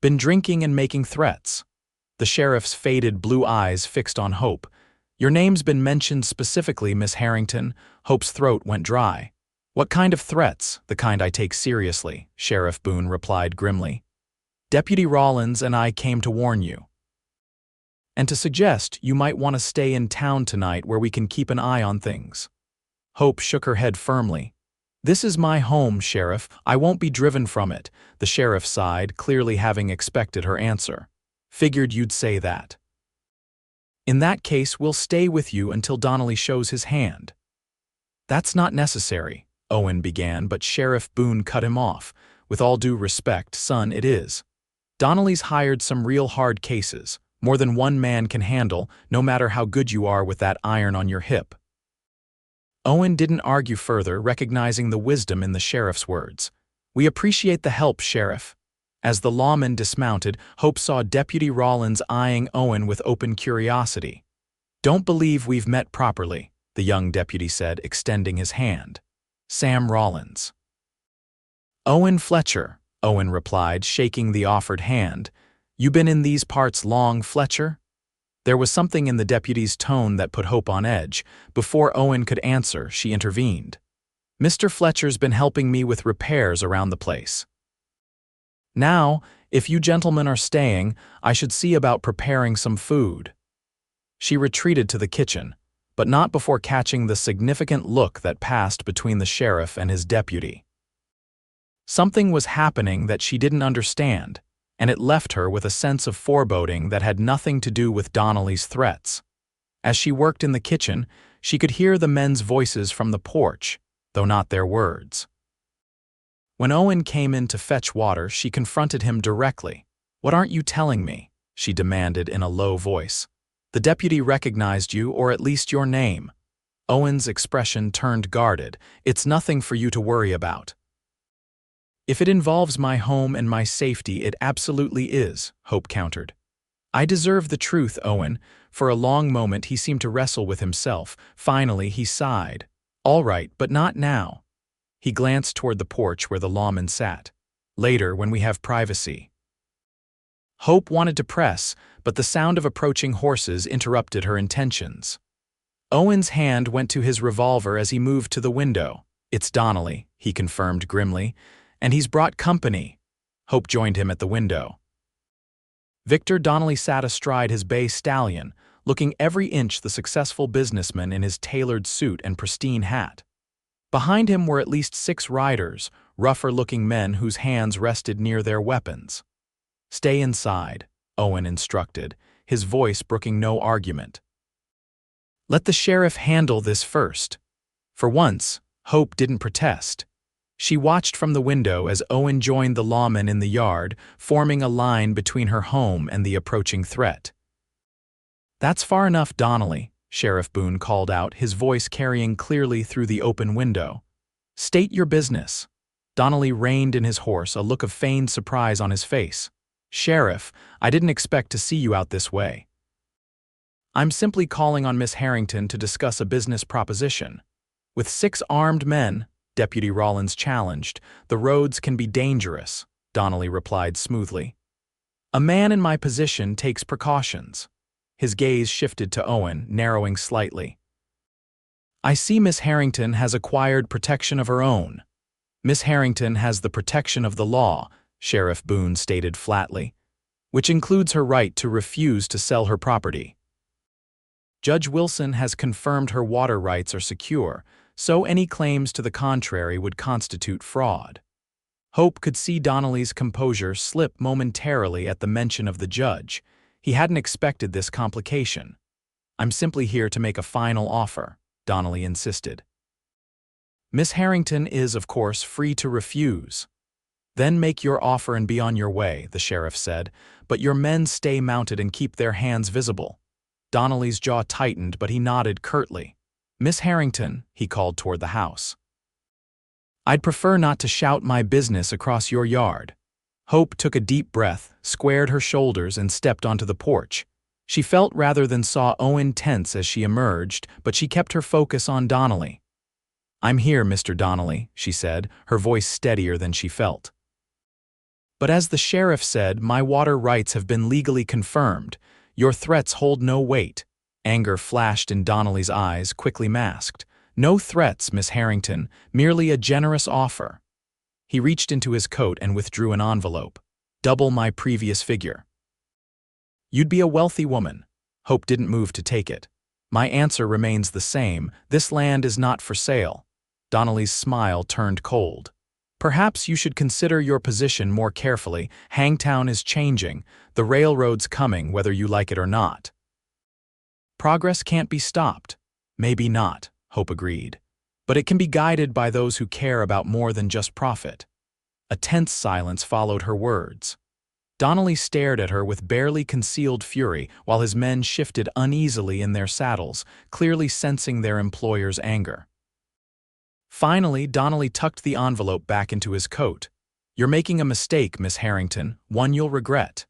Been drinking and making threats." The sheriff's faded blue eyes fixed on Hope. "Your name's been mentioned specifically, Miss Harrington." Hope's throat went dry. "What kind of threats?" "The kind I take seriously," Sheriff Boone replied grimly. "Deputy Rollins and I came to warn you. And to suggest you might want to stay in town tonight where we can keep an eye on things." Hope shook her head firmly. "This is my home, Sheriff. I won't be driven from it." The sheriff sighed, clearly having expected her answer. "Figured you'd say that." "In that case, we'll stay with you until Donnelly shows his hand." "That's not necessary," Owen began, but Sheriff Boone cut him off. "With all due respect, son, it is. Donnelly's hired some real hard cases, more than one man can handle, no matter how good you are with that iron on your hip." Owen didn't argue further, recognizing the wisdom in the sheriff's words. "We appreciate the help, Sheriff." As the lawman dismounted, Hope saw Deputy Rollins eyeing Owen with open curiosity. "Don't believe we've met properly," the young deputy said, extending his hand. "Sam Rollins." "Owen Fletcher," Owen replied, shaking the offered hand. "You been in these parts long, Fletcher?" There was something in the deputy's tone that put Hope on edge. Before Owen could answer, she intervened. "Mr. Fletcher's been helping me with repairs around the place. Now, if you gentlemen are staying, I should see about preparing some food." She retreated to the kitchen, but not before catching the significant look that passed between the sheriff and his deputy. Something was happening that she didn't understand, and it left her with a sense of foreboding that had nothing to do with Donnelly's threats. As she worked in the kitchen, she could hear the men's voices from the porch, though not their words. When Owen came in to fetch water, she confronted him directly. "What aren't you telling me?" she demanded in a low voice. "The deputy recognized you, or at least your name." Owen's expression turned guarded. "It's nothing for you to worry about." "If it involves my home and my safety, it absolutely is," Hope countered. "I deserve the truth, Owen." For a long moment he seemed to wrestle with himself. Finally he sighed. "All right, but not now." He glanced toward the porch where the lawman sat. "Later, when we have privacy." Hope wanted to press, but the sound of approaching horses interrupted her intentions. Owen's hand went to his revolver as he moved to the window. "It's Donnelly," he confirmed grimly, "and he's brought company." Hope joined him at the window. Victor Donnelly sat astride his bay stallion, looking every inch the successful businessman in his tailored suit and pristine hat. Behind him were at least 6 riders, rougher-looking men whose hands rested near their weapons. "Stay inside," Owen instructed, his voice brooking no argument. "Let the sheriff handle this first." For once, Hope didn't protest. She watched from the window as Owen joined the lawman in the yard, forming a line between her home and the approaching threat. "That's far enough, Donnelly," Sheriff Boone called out, his voice carrying clearly through the open window. "State your business." Donnelly reined in his horse, a look of feigned surprise on his face. "Sheriff, I didn't expect to see you out this way." "I'm simply calling on Miss Harrington to discuss a business proposition." "With 6 armed men," Deputy Rollins challenged, "the roads can be dangerous," Donnelly replied smoothly. "A man in my position takes precautions." His gaze shifted to Owen, narrowing slightly. "I see Miss Harrington has acquired protection of her own." "Miss Harrington has the protection of the law," Sheriff Boone stated flatly, "which includes her right to refuse to sell her property. Judge Wilson has confirmed her water rights are secure, so any claims to the contrary would constitute fraud." Hope could see Donnelly's composure slip momentarily at the mention of the judge. He hadn't expected this complication. "I'm simply here to make a final offer," Donnelly insisted. "Miss Harrington is, of course, free to refuse." "Then make your offer and be on your way," the sheriff said, "but your men stay mounted and keep their hands visible." Donnelly's jaw tightened, but he nodded curtly. "Miss Harrington," he called toward the house. "I'd prefer not to shout my business across your yard." Hope took a deep breath, squared her shoulders, and stepped onto the porch. She felt rather than saw Owen tense as she emerged, but she kept her focus on Donnelly. "I'm here, Mr. Donnelly," she said, her voice steadier than she felt. "But as the sheriff said, my water rights have been legally confirmed. Your threats hold no weight." Anger flashed in Donnelly's eyes, quickly masked. "No threats, Miss Harrington, merely a generous offer." He reached into his coat and withdrew an envelope. "Double my previous figure." "You'd be a wealthy woman." Hope didn't move to take it. "My answer remains the same. This land is not for sale." Donnelly's smile turned cold. "Perhaps you should consider your position more carefully. Hangtown is changing. The railroad's coming, whether you like it or not." "Progress can't be stopped." "Maybe not," Hope agreed. "But it can be guided by those who care about more than just profit." A tense silence followed her words. Donnelly stared at her with barely concealed fury while his men shifted uneasily in their saddles, clearly sensing their employer's anger. Finally, Donnelly tucked the envelope back into his coat. "You're making a mistake, Miss Harrington, one you'll regret."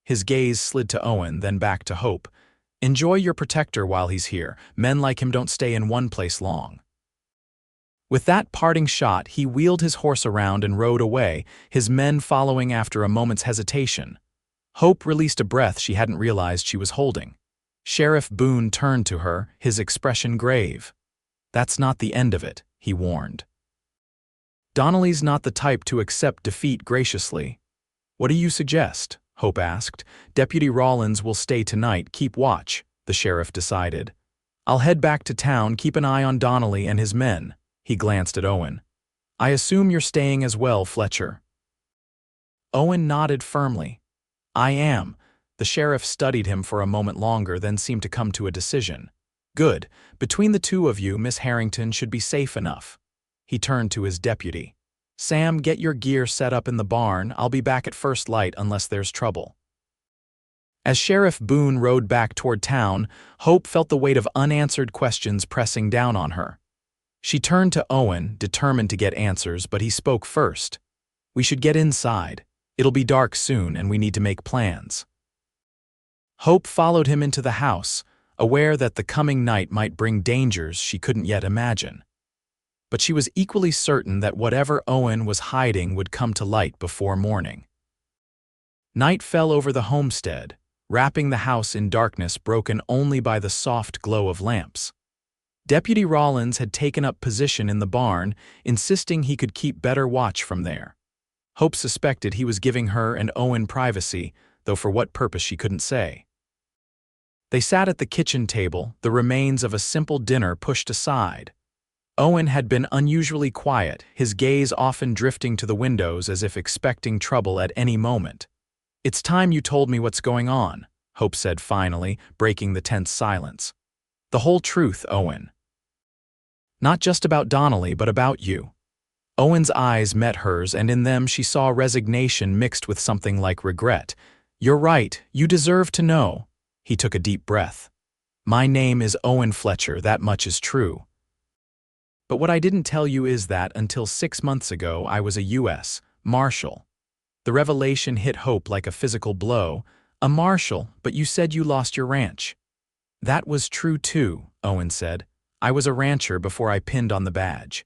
His gaze slid to Owen, then back to Hope. "Enjoy your protector while he's here. Men like him don't stay in one place long." With that parting shot, he wheeled his horse around and rode away, his men following after a moment's hesitation. Hope released a breath she hadn't realized she was holding. Sheriff Boone turned to her, his expression grave. "That's not the end of it," he warned. "Donnelly's not the type to accept defeat graciously." "What do you suggest?" Hope asked. "Deputy Rollins will stay tonight. Keep watch," the sheriff decided. "I'll head back to town, keep an eye on Donnelly and his men." He glanced at Owen. I assume you're staying as well, Fletcher. Owen nodded firmly. I am. The sheriff studied him for a moment longer, then seemed to come to a decision. Good. Between the two of you, Miss Harrington should be safe enough. He turned to his deputy. Sam, get your gear set up in the barn. I'll be back at first light unless there's trouble. As Sheriff Boone rode back toward town, Hope felt the weight of unanswered questions pressing down on her. She turned to Owen, determined to get answers, but he spoke first. We should get inside. It'll be dark soon, and we need to make plans. Hope followed him into the house, aware that the coming night might bring dangers she couldn't yet imagine. But she was equally certain that whatever Owen was hiding would come to light before morning. Night fell over the homestead, wrapping the house in darkness broken only by the soft glow of lamps. Deputy Rollins had taken up position in the barn, insisting he could keep better watch from there. Hope suspected he was giving her and Owen privacy, though for what purpose she couldn't say. They sat at the kitchen table, the remains of a simple dinner pushed aside. Owen had been unusually quiet, his gaze often drifting to the windows as if expecting trouble at any moment. It's time you told me what's going on, Hope said finally, breaking the tense silence. The whole truth, Owen. Not just about Donnelly, but about you. Owen's eyes met hers, and in them she saw resignation mixed with something like regret. You're right, you deserve to know. He took a deep breath. My name is Owen Fletcher, that much is true. But what I didn't tell you is that until 6 months ago I was a U.S. Marshal. The revelation hit Hope like a physical blow. A marshal, but you said you lost your ranch. That was true too, Owen said. I was a rancher before I pinned on the badge.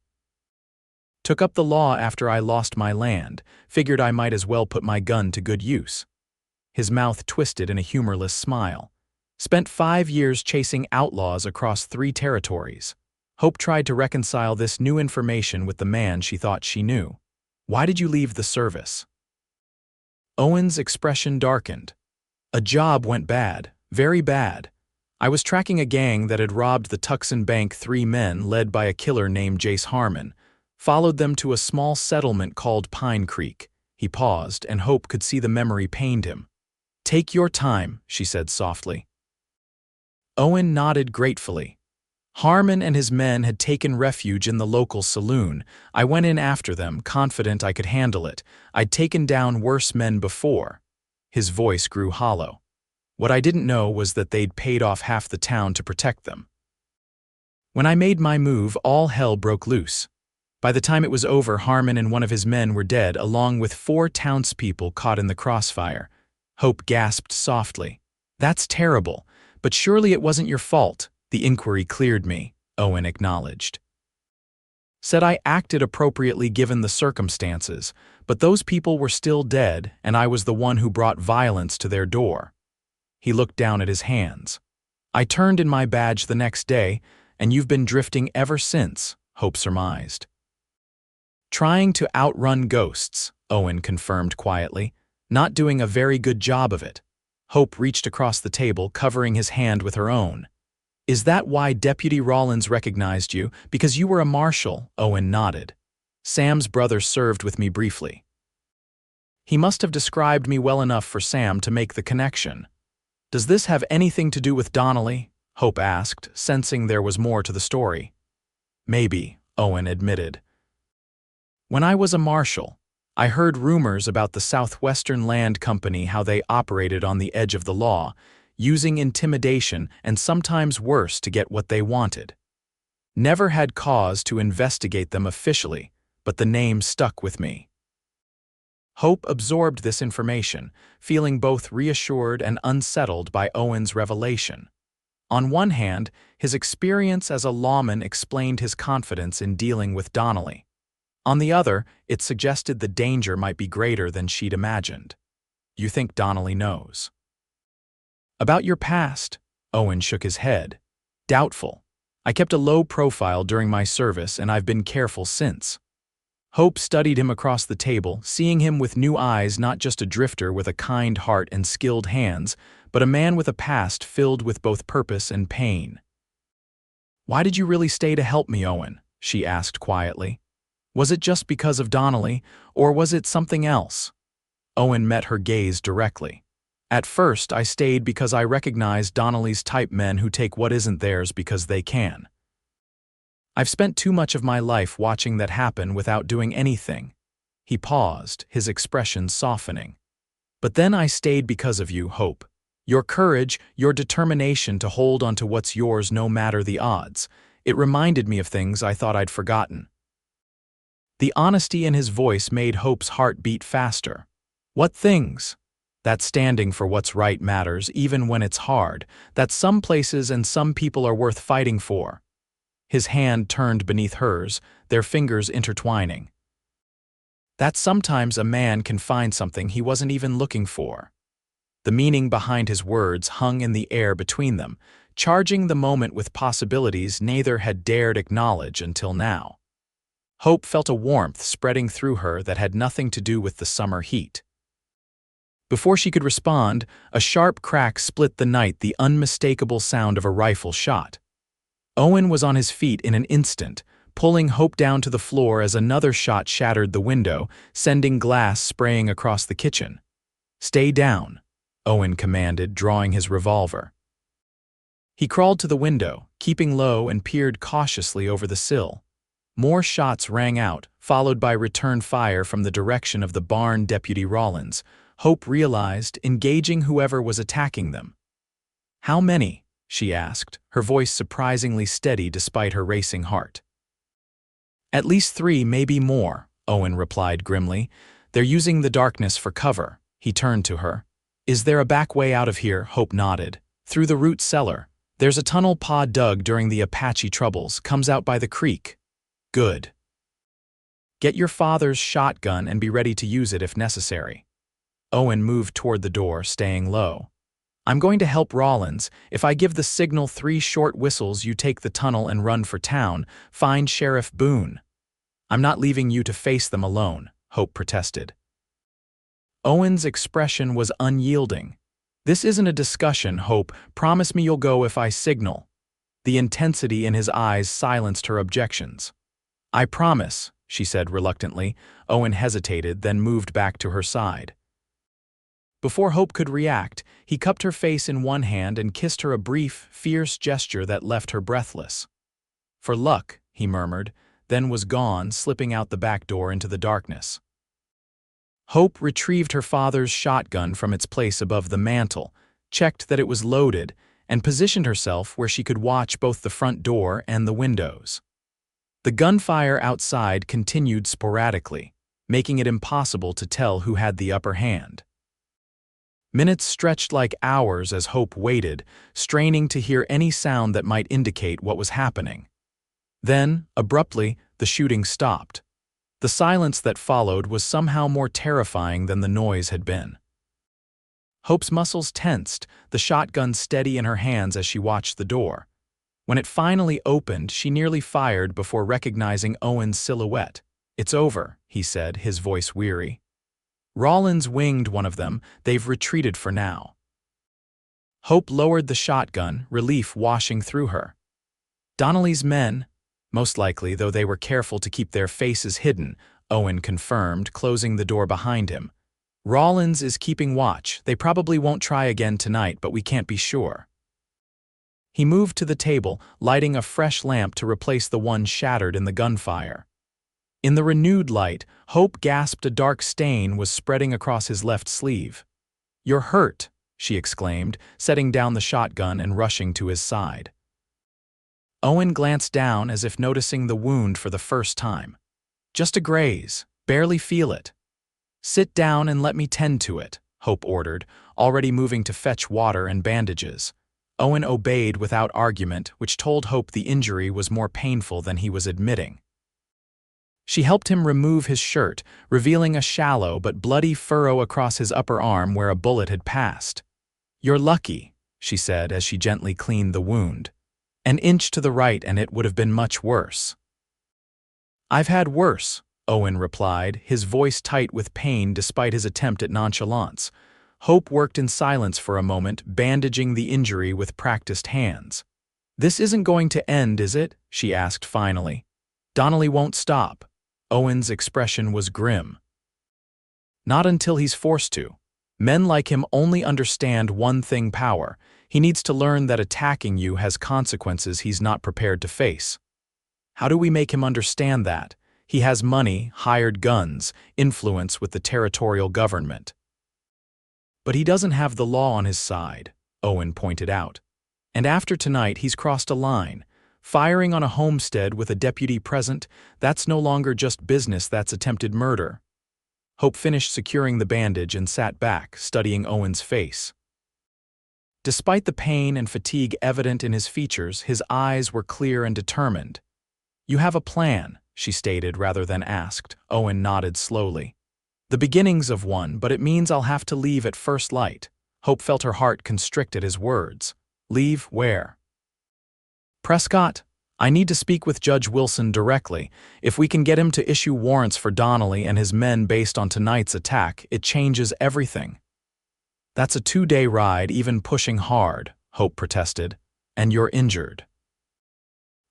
Took up the law after I lost my land, figured I might as well put my gun to good use. His mouth twisted in a humorless smile. Spent 5 years chasing outlaws across 3 territories. Hope tried to reconcile this new information with the man she thought she knew. Why did you leave the service? Owen's expression darkened. A job went bad, very bad. I was tracking a gang that had robbed the Tucson Bank 3 men led by a killer named Jace Harmon. Followed them to a small settlement called Pine Creek. He paused, and Hope could see the memory pained him. Take your time, she said softly. Owen nodded gratefully. Harmon and his men had taken refuge in the local saloon. I went in after them, confident I could handle it. I'd taken down worse men before. His voice grew hollow. What I didn't know was that they'd paid off half the town to protect them. When I made my move, all hell broke loose. By the time it was over, Harmon and one of his men were dead, along with 4 townspeople caught in the crossfire. Hope gasped softly. That's terrible, but surely it wasn't your fault. The inquiry cleared me, Owen acknowledged. Said I acted appropriately given the circumstances, but those people were still dead, and I was the one who brought violence to their door. He looked down at his hands. I turned in my badge the next day, and you've been drifting ever since, Hope surmised. Trying to outrun ghosts, Owen confirmed quietly, not doing a very good job of it. Hope reached across the table, covering his hand with her own. Is that why Deputy Rollins recognized you? Because you were a marshal, Owen nodded. Sam's brother served with me briefly. He must have described me well enough for Sam to make the connection. Does this have anything to do with Donnelly? Hope asked, sensing there was more to the story. Maybe, Owen admitted. When I was a marshal, I heard rumors about the Southwestern Land Company, how they operated on the edge of the law, using intimidation and sometimes worse to get what they wanted. Never had cause to investigate them officially, but the name stuck with me. Hope absorbed this information, feeling both reassured and unsettled by Owen's revelation. On one hand, his experience as a lawman explained his confidence in dealing with Donnelly. On the other, it suggested the danger might be greater than she'd imagined. You think Donnelly knows? About your past, Owen shook his head. Doubtful. I kept a low profile during my service, and I've been careful since. Hope studied him across the table, seeing him with new eyes, not just a drifter with a kind heart and skilled hands, but a man with a past filled with both purpose and pain. Why did you really stay to help me, Owen? She asked quietly. Was it just because of Donnelly, or was it something else? Owen met her gaze directly. At first, I stayed because I recognized Donnelly's type men who take what isn't theirs because they can. I've spent too much of my life watching that happen without doing anything. He paused, his expression softening. But then I stayed because of you, Hope. Your courage, your determination to hold onto what's yours no matter the odds. It reminded me of things I thought I'd forgotten. The honesty in his voice made Hope's heart beat faster. What things? That standing for what's right matters even when it's hard, that some places and some people are worth fighting for. His hand turned beneath hers, their fingers intertwining. That sometimes a man can find something he wasn't even looking for. The meaning behind his words hung in the air between them, charging the moment with possibilities neither had dared acknowledge until now. Hope felt a warmth spreading through her that had nothing to do with the summer heat. Before she could respond, a sharp crack split the night, the unmistakable sound of a rifle shot. Owen was on his feet in an instant, pulling Hope down to the floor as another shot shattered the window, sending glass spraying across the kitchen. "Stay down," Owen commanded, drawing his revolver. He crawled to the window, keeping low, and peered cautiously over the sill. More shots rang out, followed by return fire from the direction of the barn. Deputy Rollins, Hope realized, engaging whoever was attacking them. "How many?" she asked, her voice surprisingly steady despite her racing heart. "At least 3, maybe more," Owen replied grimly. "They're using the darkness for cover." He turned to her. "Is there a back way out of here?" Hope nodded. "Through the root cellar. There's a tunnel Pa dug during the Apache troubles, comes out by the creek." "Good. Get your father's shotgun and be ready to use it if necessary." Owen moved toward the door, staying low. "I'm going to help Rollins. If I give the signal 3 short whistles, you take the tunnel and run for town. Find Sheriff Boone." "I'm not leaving you to face them alone," Hope protested. Owen's expression was unyielding. "This isn't a discussion, Hope. Promise me you'll go if I signal." The intensity in his eyes silenced her objections. "I promise," she said reluctantly. Owen hesitated, then moved back to her side. Before Hope could react, he cupped her face in one hand and kissed her, a brief, fierce gesture that left her breathless. "For luck," he murmured, then was gone, slipping out the back door into the darkness. Hope retrieved her father's shotgun from its place above the mantel, checked that it was loaded, and positioned herself where she could watch both the front door and the windows. The gunfire outside continued sporadically, making it impossible to tell who had the upper hand. Minutes stretched like hours as Hope waited, straining to hear any sound that might indicate what was happening. Then, abruptly, the shooting stopped. The silence that followed was somehow more terrifying than the noise had been. Hope's muscles tensed, the shotgun steady in her hands as she watched the door. When it finally opened, she nearly fired before recognizing Owen's silhouette. "It's over," he said, his voice weary. "Rollins winged one of them. They've retreated for now." Hope lowered the shotgun, relief washing through her. "Donnelly's men?" "Most likely, though they were careful to keep their faces hidden," Owen confirmed, closing the door behind him. "Rollins is keeping watch. They probably won't try again tonight, but we can't be sure." He moved to the table, lighting a fresh lamp to replace the one shattered in the gunfire. In the renewed light, Hope gasped. A dark stain was spreading across his left sleeve. "You're hurt," she exclaimed, setting down the shotgun and rushing to his side. Owen glanced down as if noticing the wound for the first time. "Just a graze. Barely feel it." "Sit down and let me tend to it," Hope ordered, already moving to fetch water and bandages. Owen obeyed without argument, which told Hope the injury was more painful than he was admitting. She helped him remove his shirt, revealing a shallow but bloody furrow across his upper arm where a bullet had passed. "You're lucky," she said as she gently cleaned the wound. "An inch to the right and it would have been much worse." "I've had worse," Owen replied, his voice tight with pain despite his attempt at nonchalance. Hope worked in silence for a moment, bandaging the injury with practiced hands. "This isn't going to end, is it?" she asked finally. "Donnelly won't stop." Owen's expression was grim. Not until he's forced to. Men like him only understand one thing: power. He needs to learn that attacking you has consequences he's not prepared to face. How do we make him understand that? He has money, hired guns, influence with the territorial government. But he doesn't have the law on his side, Owen pointed out. And after tonight, he's crossed a line. Firing on a homestead with a deputy present, that's no longer just business, that's attempted murder. Hope finished securing the bandage and sat back, studying Owen's face. Despite the pain and fatigue evident in his features, his eyes were clear and determined. "You have a plan," she stated rather than asked. Owen nodded slowly. "The beginnings of one, but it means I'll have to leave at first light." Hope felt her heart constrict at his words. "Leave where?" "Prescott, I need to speak with Judge Wilson directly. If we can get him to issue warrants for Donnelly and his men based on tonight's attack, it changes everything." "That's a 2-day ride, even pushing hard," Hope protested. "And you're injured."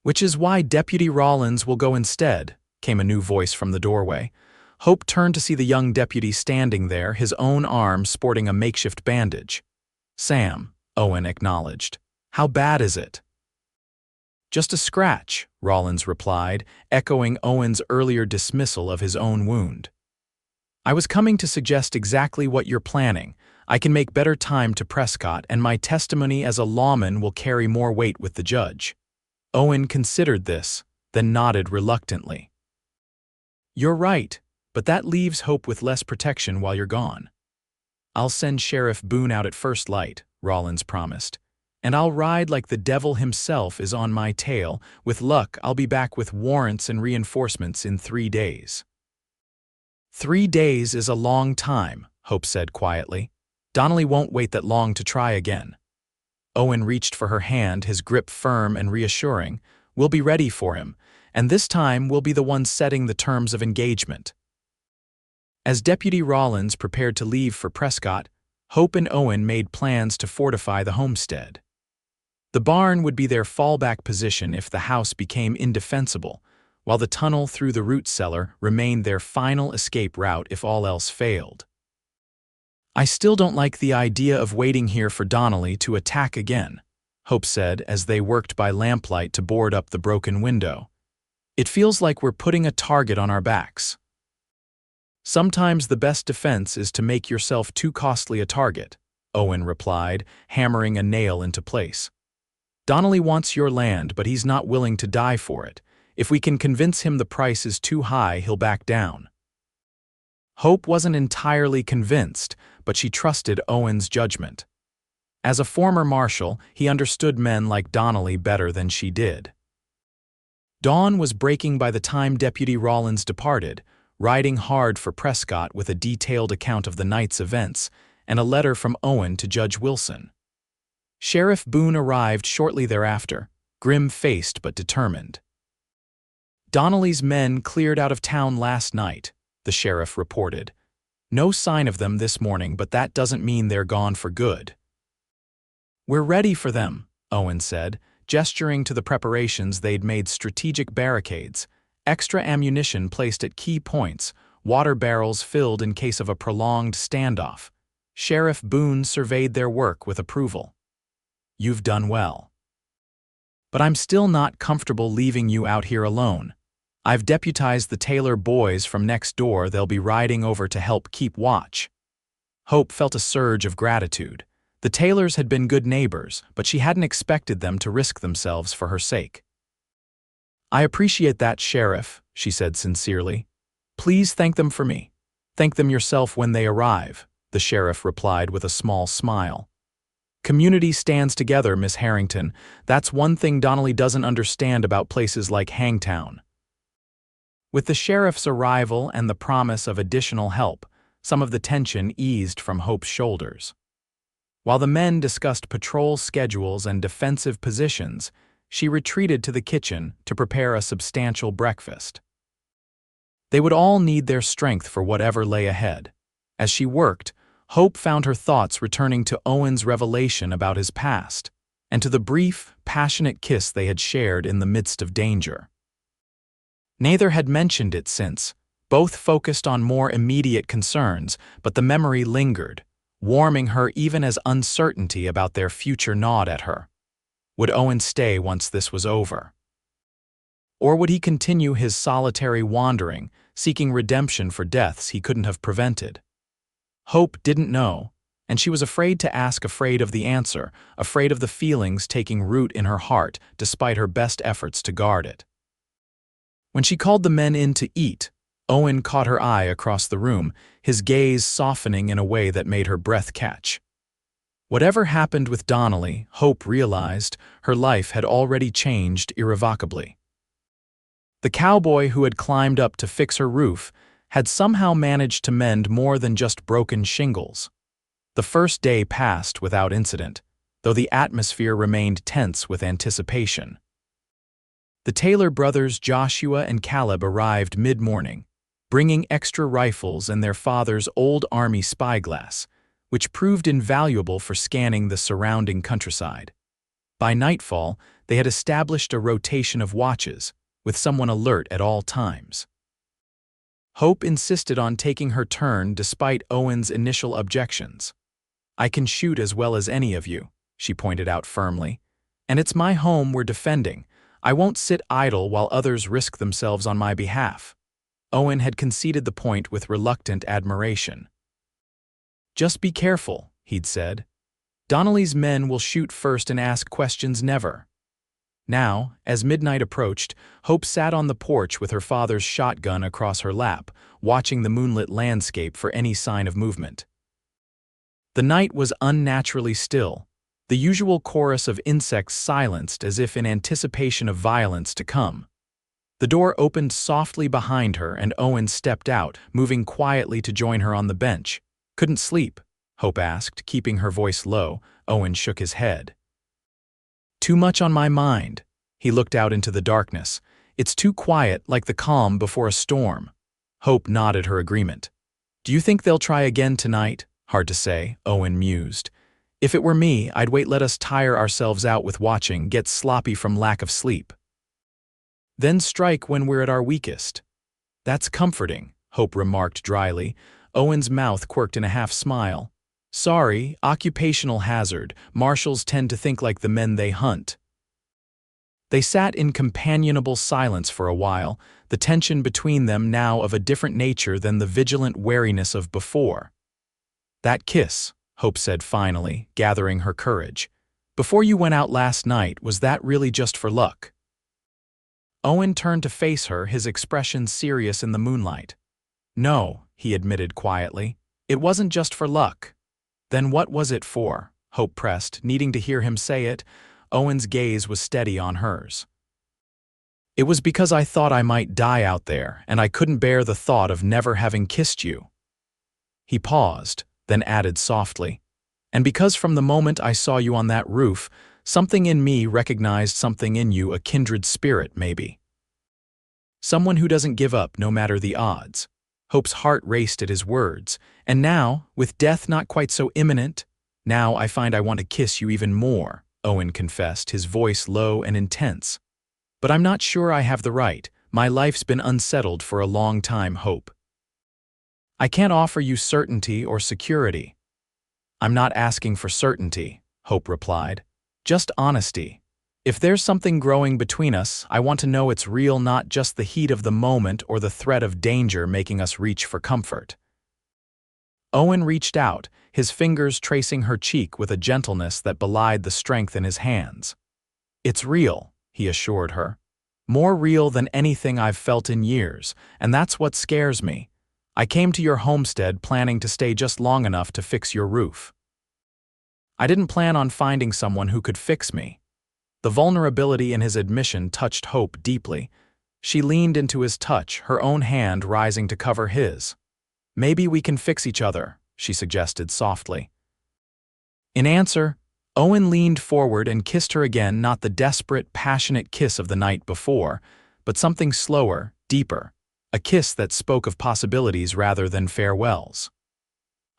"Which is why Deputy Rollins will go instead," came a new voice from the doorway. Hope turned to see the young deputy standing there, his own arm sporting a makeshift bandage. "Sam," Owen acknowledged. "How bad is it?" "Just a scratch," Rollins replied, echoing Owen's earlier dismissal of his own wound. "I was coming to suggest exactly what you're planning. I can make better time to Prescott, and my testimony as a lawman will carry more weight with the judge." Owen considered this, then nodded reluctantly. "You're right, but that leaves Hope with less protection while you're gone." "I'll send Sheriff Boone out at first light," Rollins promised. "And I'll ride like the devil himself is on my tail. With luck, I'll be back with warrants and reinforcements in 3 days." 3 days is a long time," Hope said quietly. "Donnelly won't wait that long to try again." Owen reached for her hand, his grip firm and reassuring. "We'll be ready for him, and this time we'll be the ones setting the terms of engagement." As Deputy Rollins prepared to leave for Prescott, Hope and Owen made plans to fortify the homestead. The barn would be their fallback position if the house became indefensible, while the tunnel through the root cellar remained their final escape route if all else failed. "I still don't like the idea of waiting here for Donnelly to attack again," Hope said as they worked by lamplight to board up the broken window. "It feels like we're putting a target on our backs." "Sometimes the best defense is to make yourself too costly a target," Owen replied, hammering a nail into place. "Donnelly wants your land, but he's not willing to die for it. If we can convince him the price is too high, he'll back down." Hope wasn't entirely convinced, but she trusted Owen's judgment. As a former marshal, he understood men like Donnelly better than she did. Dawn was breaking by the time Deputy Rollins departed, riding hard for Prescott with a detailed account of the night's events and a letter from Owen to Judge Wilson. Sheriff Boone arrived shortly thereafter, grim-faced but determined. "Donnelly's men cleared out of town last night," the sheriff reported. "No sign of them this morning, but that doesn't mean they're gone for good." "We're ready for them," Owen said, gesturing to the preparations they'd made: strategic barricades, extra ammunition placed at key points, water barrels filled in case of a prolonged standoff. Sheriff Boone surveyed their work with approval. "You've done well. But I'm still not comfortable leaving you out here alone. I've deputized the Taylor boys from next door. They'll be riding over to help keep watch." Hope felt a surge of gratitude. The Taylors had been good neighbors, but she hadn't expected them to risk themselves for her sake. "I appreciate that, Sheriff," she said sincerely. "Please thank them for me." "Thank them yourself when they arrive," the sheriff replied with a small smile. "Community stands together, Miss Harrington. That's one thing Donnelly doesn't understand about places like Hangtown." With the sheriff's arrival and the promise of additional help, some of the tension eased from Hope's shoulders. While the men discussed patrol schedules and defensive positions, she retreated to the kitchen to prepare a substantial breakfast. They would all need their strength for whatever lay ahead. As she worked, Hope found her thoughts returning to Owen's revelation about his past, and to the brief, passionate kiss they had shared in the midst of danger. Neither had mentioned it since. Both focused on more immediate concerns, but the memory lingered, warming her even as uncertainty about their future gnawed at her. Would Owen stay once this was over? Or would he continue his solitary wandering, seeking redemption for deaths he couldn't have prevented? Hope didn't know, and she was afraid to ask, afraid of the answer, afraid of the feelings taking root in her heart despite her best efforts to guard it. When she called the men in to eat, Owen caught her eye across the room, his gaze softening in a way that made her breath catch. Whatever happened with Donnelly, Hope realized her life had already changed irrevocably. The cowboy who had climbed up to fix her roof had somehow managed to mend more than just broken shingles. The first day passed without incident, though the atmosphere remained tense with anticipation. The Taylor brothers Joshua and Caleb arrived mid-morning, bringing extra rifles and their father's old army spyglass, which proved invaluable for scanning the surrounding countryside. By nightfall, they had established a rotation of watches, with someone alert at all times. Hope insisted on taking her turn despite Owen's initial objections. "I can shoot as well as any of you," she pointed out firmly, "and it's my home we're defending. I won't sit idle while others risk themselves on my behalf." Owen had conceded the point with reluctant admiration. "Just be careful," he'd said. "Donnelly's men will shoot first and ask questions never." Now, as midnight approached, Hope sat on the porch with her father's shotgun across her lap, watching the moonlit landscape for any sign of movement. The night was unnaturally still, the usual chorus of insects silenced as if in anticipation of violence to come. The door opened softly behind her and Owen stepped out, moving quietly to join her on the bench. "Couldn't sleep?" Hope asked, keeping her voice low. Owen shook his head. "Too much on my mind." He looked out into the darkness. "It's too quiet, like the calm before a storm." Hope nodded her agreement. "Do you think they'll try again tonight?" "Hard to say," Owen mused. "If it were me, I'd wait, let us tire ourselves out with watching, get sloppy from lack of sleep. Then strike when we're at our weakest." "That's comforting," Hope remarked dryly. Owen's mouth quirked in a half-smile. "Sorry, occupational hazard. Marshals tend to think like the men they hunt." They sat in companionable silence for a while, the tension between them now of a different nature than the vigilant wariness of before. "That kiss," Hope said finally, gathering her courage. "Before you went out last night, was that really just for luck?" Owen turned to face her, his expression serious in the moonlight. "No," he admitted quietly. "It wasn't just for luck." "Then what was it for?" Hope pressed, needing to hear him say it. Owen's gaze was steady on hers. "It was because I thought I might die out there, and I couldn't bear the thought of never having kissed you." He paused, then added softly, "And because from the moment I saw you on that roof, something in me recognized something in you, a kindred spirit, maybe. Someone who doesn't give up no matter the odds." Hope's heart raced at his words. "And now, with death not quite so imminent, now I find I want to kiss you even more," Owen confessed, his voice low and intense. "But I'm not sure I have the right. My life's been unsettled for a long time, Hope. I can't offer you certainty or security." "I'm not asking for certainty," Hope replied. "Just honesty. If there's something growing between us, I want to know it's real, not just the heat of the moment or the threat of danger making us reach for comfort." Owen reached out, his fingers tracing her cheek with a gentleness that belied the strength in his hands. "It's real," he assured her. "More real than anything I've felt in years, and that's what scares me. I came to your homestead planning to stay just long enough to fix your roof. I didn't plan on finding someone who could fix me." The vulnerability in his admission touched Hope deeply. She leaned into his touch, her own hand rising to cover his. "Maybe we can fix each other," she suggested softly. In answer, Owen leaned forward and kissed her again, not the desperate, passionate kiss of the night before, but something slower, deeper, a kiss that spoke of possibilities rather than farewells.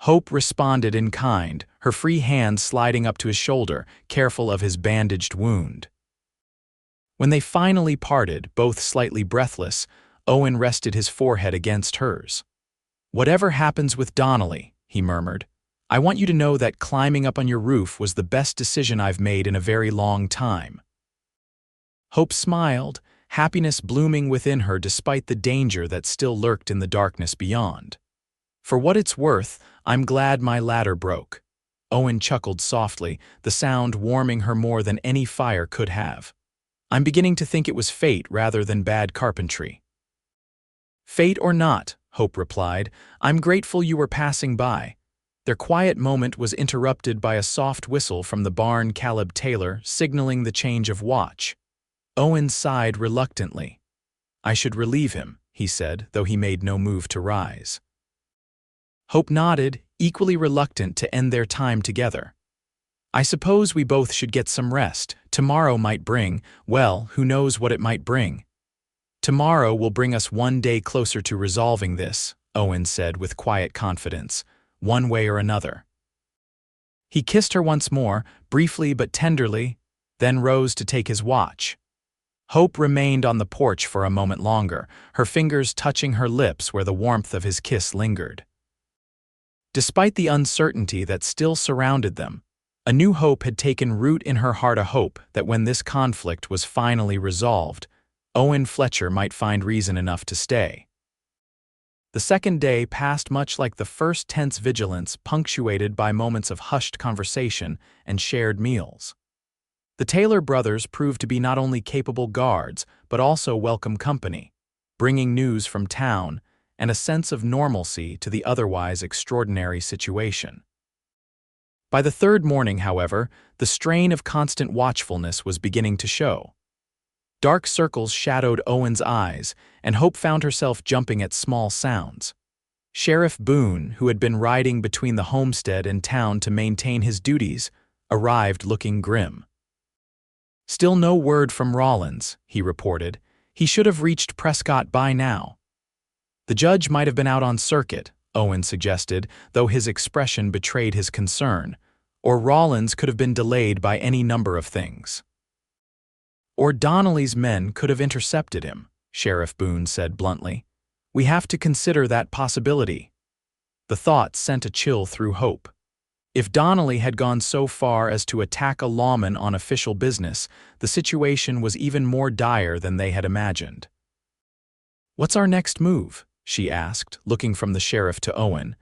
Hope responded in kind, her free hand sliding up to his shoulder, careful of his bandaged wound. When they finally parted, both slightly breathless, Owen rested his forehead against hers. "Whatever happens with Donnelly," he murmured, "I want you to know that climbing up on your roof was the best decision I've made in a very long time." Hope smiled, happiness blooming within her despite the danger that still lurked in the darkness beyond. "For what it's worth, I'm glad my ladder broke." Owen chuckled softly, the sound warming her more than any fire could have. "I'm beginning to think it was fate rather than bad carpentry." "Fate or not," Hope replied, "I'm grateful you were passing by." Their quiet moment was interrupted by a soft whistle from the barn Caleb Taylor, signaling the change of watch. Owen sighed reluctantly. "I should relieve him," he said, though he made no move to rise. Hope nodded, equally reluctant to end their time together. "I suppose we both should get some rest. Tomorrow might bring, well, who knows what it might bring." "Tomorrow will bring us one day closer to resolving this," Owen said with quiet confidence, "one way or another." He kissed her once more, briefly but tenderly, then rose to take his watch. Hope remained on the porch for a moment longer, her fingers touching her lips where the warmth of his kiss lingered. Despite the uncertainty that still surrounded them, a new hope had taken root in her heart, a hope that when this conflict was finally resolved, Owen Fletcher might find reason enough to stay. The second day passed much like the first, tense vigilance, punctuated by moments of hushed conversation and shared meals. The Taylor brothers proved to be not only capable guards, but also welcome company, bringing news from town and a sense of normalcy to the otherwise extraordinary situation. By the third morning, however, the strain of constant watchfulness was beginning to show. Dark circles shadowed Owen's eyes, and Hope found herself jumping at small sounds. Sheriff Boone, who had been riding between the homestead and town to maintain his duties, arrived looking grim. "Still no word from Rollins," he reported. "He should have reached Prescott by now." "The judge might have been out on circuit," Owen suggested, though his expression betrayed his concern. "Or Rollins could have been delayed by any number of things." "Or Donnelly's men could have intercepted him," Sheriff Boone said bluntly. "We have to consider that possibility." The thought sent a chill through Hope. If Donnelly had gone so far as to attack a lawman on official business, the situation was even more dire than they had imagined. "What's our next move?" she asked, looking from the sheriff to Owen.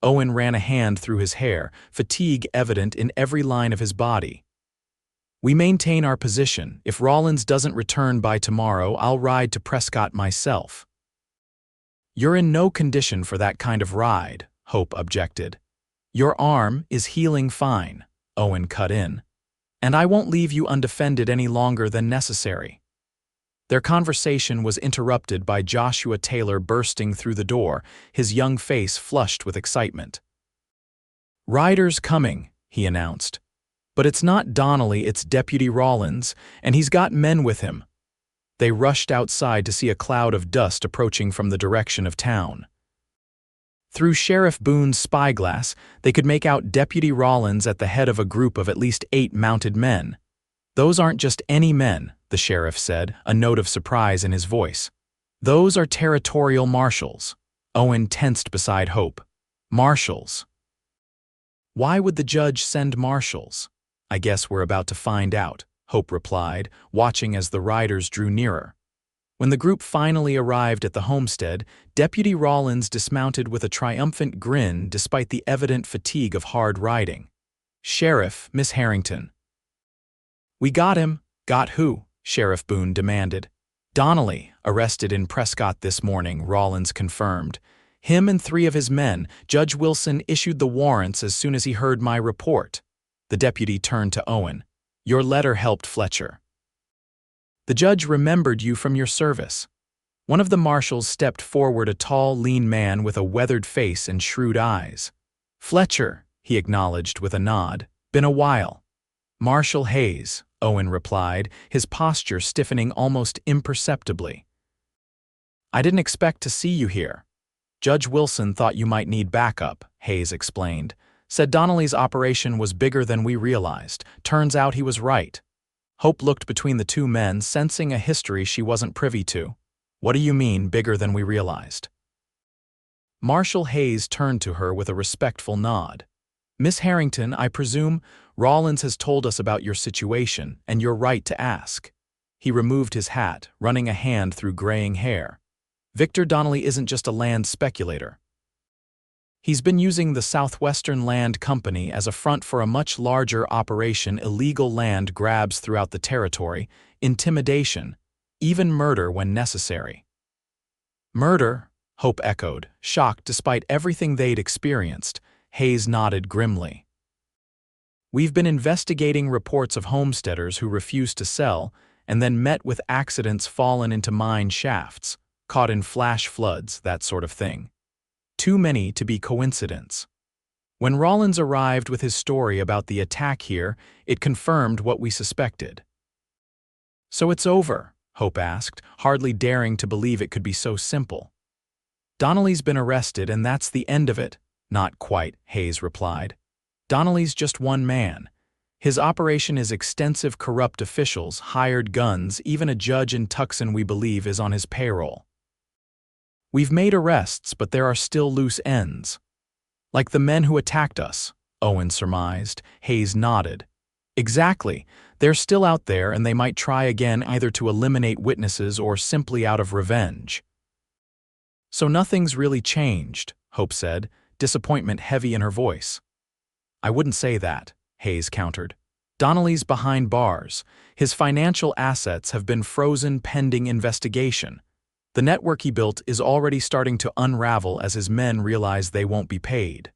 Owen ran a hand through his hair, fatigue evident in every line of his body. "We maintain our position. If Rollins doesn't return by tomorrow, I'll ride to Prescott myself." "You're in no condition for that kind of ride," Hope objected. "Your arm is healing fine," Owen cut in. "And I won't leave you undefended any longer than necessary." Their conversation was interrupted by Joshua Taylor bursting through the door, his young face flushed with excitement. "Ryder's coming," he announced. "But it's not Donnelly, it's Deputy Rollins, and he's got men with him." They rushed outside to see a cloud of dust approaching from the direction of town. Through Sheriff Boone's spyglass, they could make out Deputy Rollins at the head of a group of at least 8 mounted men. "Those aren't just any men," the sheriff said, a note of surprise in his voice. "Those are territorial marshals." Owen tensed beside Hope. "Marshals? Why would the judge send marshals?" "I guess we're about to find out," Hope replied, watching as the riders drew nearer. When the group finally arrived at the homestead, Deputy Rollins dismounted with a triumphant grin despite the evident fatigue of hard riding. "Sheriff, Miss Harrington." "We got him." "Got who?" Sheriff Boone demanded. "Donnelly, arrested in Prescott this morning," Rollins confirmed. "Him and 3 of his men. Judge Wilson issued the warrants as soon as he heard my report." The deputy turned to Owen. "Your letter helped Fletcher. The judge remembered you from your service." One of the marshals stepped forward, a tall, lean man with a weathered face and shrewd eyes. "Fletcher," he acknowledged with a nod. "Been a while." "Marshal Hayes," Owen replied, his posture stiffening almost imperceptibly. "I didn't expect to see you here. Judge Wilson thought you might need backup," Hayes explained. "Said Donnelly's operation was bigger than we realized. Turns out he was right." Hope looked between the 2 men, sensing a history she wasn't privy to. What do you mean, bigger than we realized? Marshal Hayes turned to her with a respectful nod. Miss Harrington, I presume Rollins has told us about your situation and your right to ask. He removed his hat, running a hand through graying hair. Victor Donnelly isn't just a land speculator. He's been using the Southwestern Land Company as a front for a much larger operation: illegal land grabs throughout the territory, intimidation, even murder when necessary. Murder? Hope echoed, shocked despite everything they'd experienced. Hayes nodded grimly. We've been investigating reports of homesteaders who refused to sell and then met with accidents, fallen into mine shafts, caught in flash floods, that sort of thing. Too many to be coincidence. When Rollins arrived with his story about the attack here, it confirmed what we suspected. So it's over? Hope asked, hardly daring to believe it could be so simple. Donnelly's been arrested and that's the end of it. Not quite, Hayes replied. Donnelly's just one man. His operation is extensive: corrupt officials, hired guns, even a judge in Tucson we believe is on his payroll. We've made arrests, but there are still loose ends. Like the men who attacked us, Owen surmised. Hayes nodded. Exactly. They're still out there and they might try again, either to eliminate witnesses or simply out of revenge. So nothing's really changed, Hope said, disappointment heavy in her voice. I wouldn't say that, Hayes countered. Donnelly's behind bars. His financial assets have been frozen pending investigation. The network he built is already starting to unravel as his men realize they won't be paid.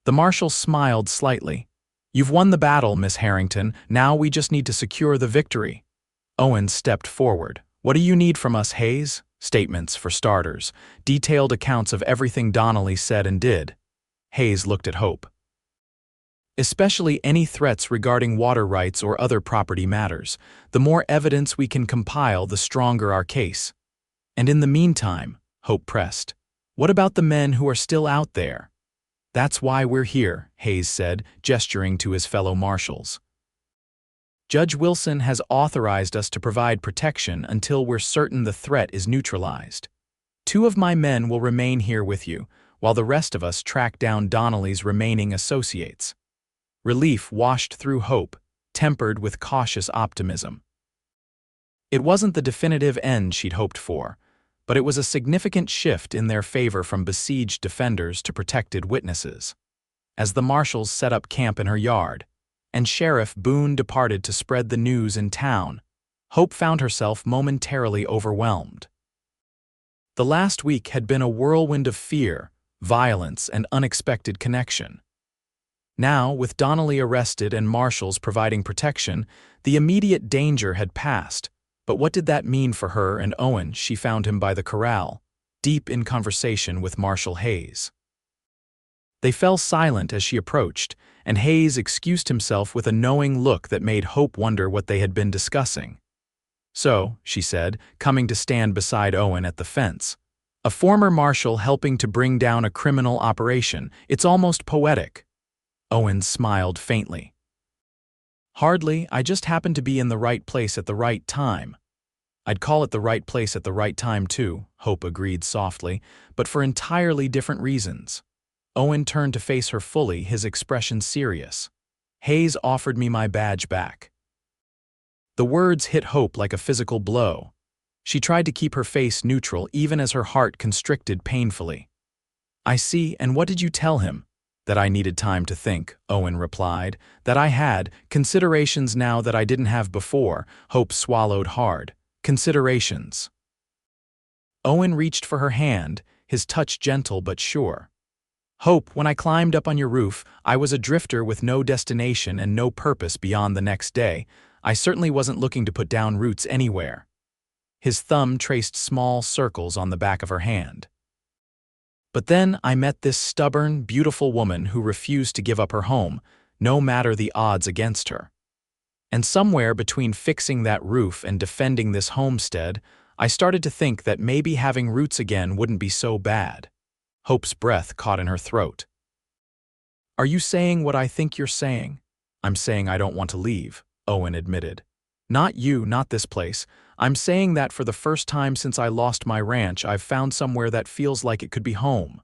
The marshal smiled slightly. You've won the battle, Miss Harrington. Now we just need to secure the victory. Owen stepped forward. What do you need from us, Hayes? Statements, for starters. Detailed accounts of everything Donnelly said and did. Hayes looked at Hope. Especially any threats regarding water rights or other property matters. The more evidence we can compile, the stronger our case. And in the meantime, Hope pressed, what about the men who are still out there? That's why we're here, Hayes said, gesturing to his fellow marshals. Judge Wilson has authorized us to provide protection until we're certain the threat is neutralized. 2 of my men will remain here with you, while the rest of us track down Donnelly's remaining associates. Relief washed through Hope, tempered with cautious optimism. It wasn't the definitive end she'd hoped for, but it was a significant shift in their favor from besieged defenders to protected witnesses. As the marshals set up camp in her yard, and Sheriff Boone departed to spread the news in town, Hope found herself momentarily overwhelmed. The last week had been a whirlwind of fear, violence, and unexpected connection. Now, with Donnelly arrested and marshals providing protection, the immediate danger had passed. But what did that mean for her and Owen? She found him by the corral, deep in conversation with Marshal Hayes. They fell silent as she approached, and Hayes excused himself with a knowing look that made Hope wonder what they had been discussing. So, she said, coming to stand beside Owen at the fence, a former marshal helping to bring down a criminal operation. It's almost poetic. Owen smiled faintly. Hardly, I just happened to be in the right place at the right time. I'd call it the right place at the right time too, Hope agreed softly, but for entirely different reasons. Owen turned to face her fully, his expression serious. Hayes offered me my badge back. The words hit Hope like a physical blow. She tried to keep her face neutral even as her heart constricted painfully. I see, and what did you tell him? That I needed time to think, Owen replied. That I had considerations now that I didn't have before. Hope swallowed hard. Considerations. Owen reached for her hand, his touch gentle but sure. Hope, when I climbed up on your roof, I was a drifter with no destination and no purpose beyond the next day. I certainly wasn't looking to put down roots anywhere. His thumb traced small circles on the back of her hand. But then I met this stubborn, beautiful woman who refused to give up her home, no matter the odds against her. And somewhere between fixing that roof and defending this homestead, I started to think that maybe having roots again wouldn't be so bad. Hope's breath caught in her throat. Are you saying what I think you're saying? I'm saying I don't want to leave, Owen admitted. Not you, not this place. I'm saying that for the first time since I lost my ranch, I've found somewhere that feels like it could be home.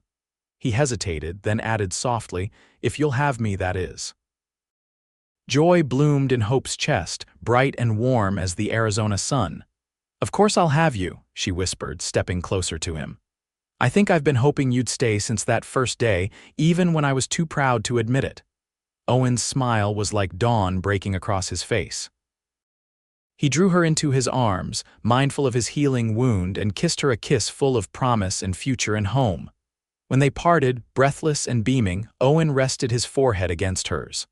He hesitated, then added softly, if you'll have me, that is. Joy bloomed in Hope's chest, bright and warm as the Arizona sun. Of course I'll have you, she whispered, stepping closer to him. I think I've been hoping you'd stay since that first day, even when I was too proud to admit it. Owen's smile was like dawn breaking across his face. He drew her into his arms, mindful of his healing wound, and kissed her a kiss full of promise and future and home. When they parted, breathless and beaming, Owen rested his forehead against hers.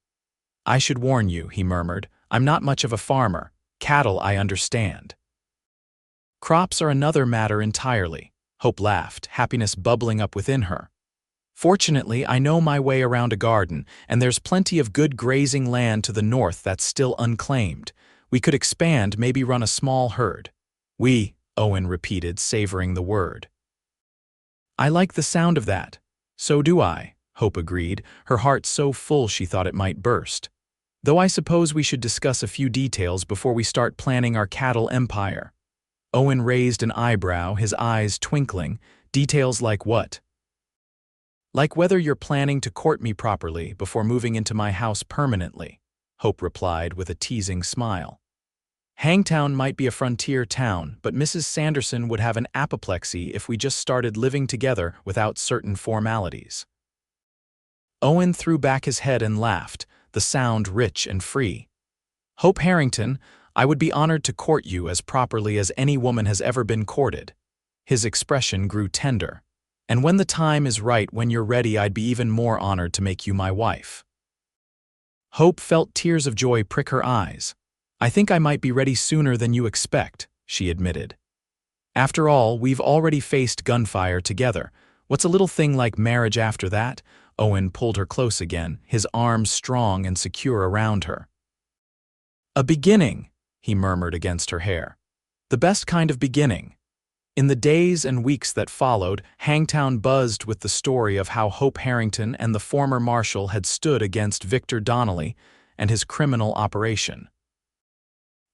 I should warn you, he murmured, I'm not much of a farmer. Cattle I understand. Crops are another matter entirely. Hope laughed, happiness bubbling up within her. Fortunately, I know my way around a garden, and there's plenty of good grazing land to the north that's still unclaimed. We could expand, maybe run a small herd. Owen repeated, savoring the word. I like the sound of that. So do I, Hope agreed, her heart so full she thought it might burst. Though I suppose we should discuss a few details before we start planning our cattle empire. Owen raised an eyebrow, his eyes twinkling. Details like what? Like whether you're planning to court me properly before moving into my house permanently, Hope replied with a teasing smile. Hangtown might be a frontier town, but Mrs. Sanderson would have an apoplexy if we just started living together without certain formalities. Owen threw back his head and laughed, the sound rich and free. Hope Harrington, I would be honored to court you as properly as any woman has ever been courted. His expression grew tender. And when the time is right, when you're ready, I'd be even more honored to make you my wife. Hope felt tears of joy prick her eyes. I think I might be ready sooner than you expect, she admitted. After all, we've already faced gunfire together. What's a little thing like marriage after that? Owen pulled her close again, his arms strong and secure around her. A beginning, he murmured against her hair. The best kind of beginning. In the days and weeks that followed, Hangtown buzzed with the story of how Hope Harrington and the former marshal had stood against Victor Donnelly and his criminal operation.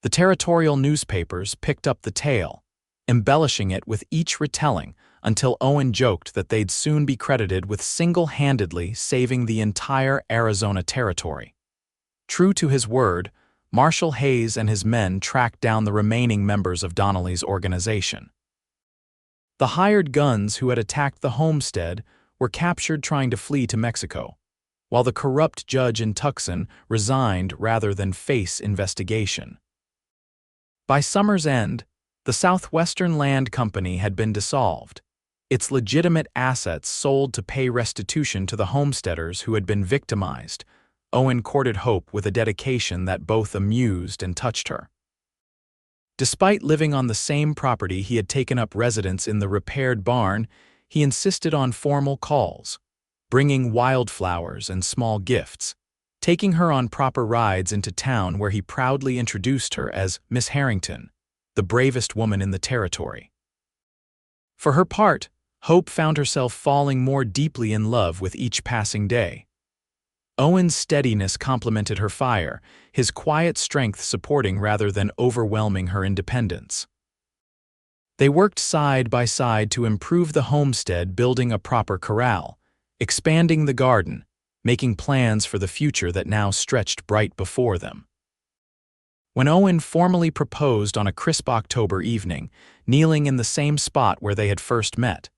The territorial newspapers picked up the tale, embellishing it with each retelling until Owen joked that they'd soon be credited with single-handedly saving the entire Arizona territory. True to his word, Marshal Hayes and his men tracked down the remaining members of Donnelly's organization. The hired guns who had attacked the homestead were captured trying to flee to Mexico, while the corrupt judge in Tucson resigned rather than face investigation. By summer's end, the Southwestern Land Company had been dissolved, its legitimate assets sold to pay restitution to the homesteaders who had been victimized. Owen courted Hope with a dedication that both amused and touched her. Despite living on the same property, he had taken up residence in the repaired barn. He insisted on formal calls, bringing wildflowers and small gifts, taking her on proper rides into town where he proudly introduced her as Miss Harrington, the bravest woman in the territory. For her part, Hope found herself falling more deeply in love with each passing day. Owen's steadiness complemented her fire, his quiet strength supporting rather than overwhelming her independence. They worked side by side to improve the homestead, building a proper corral, expanding the garden, making plans for the future that now stretched bright before them. When Owen formally proposed on a crisp October evening, kneeling in the same spot where they had first met,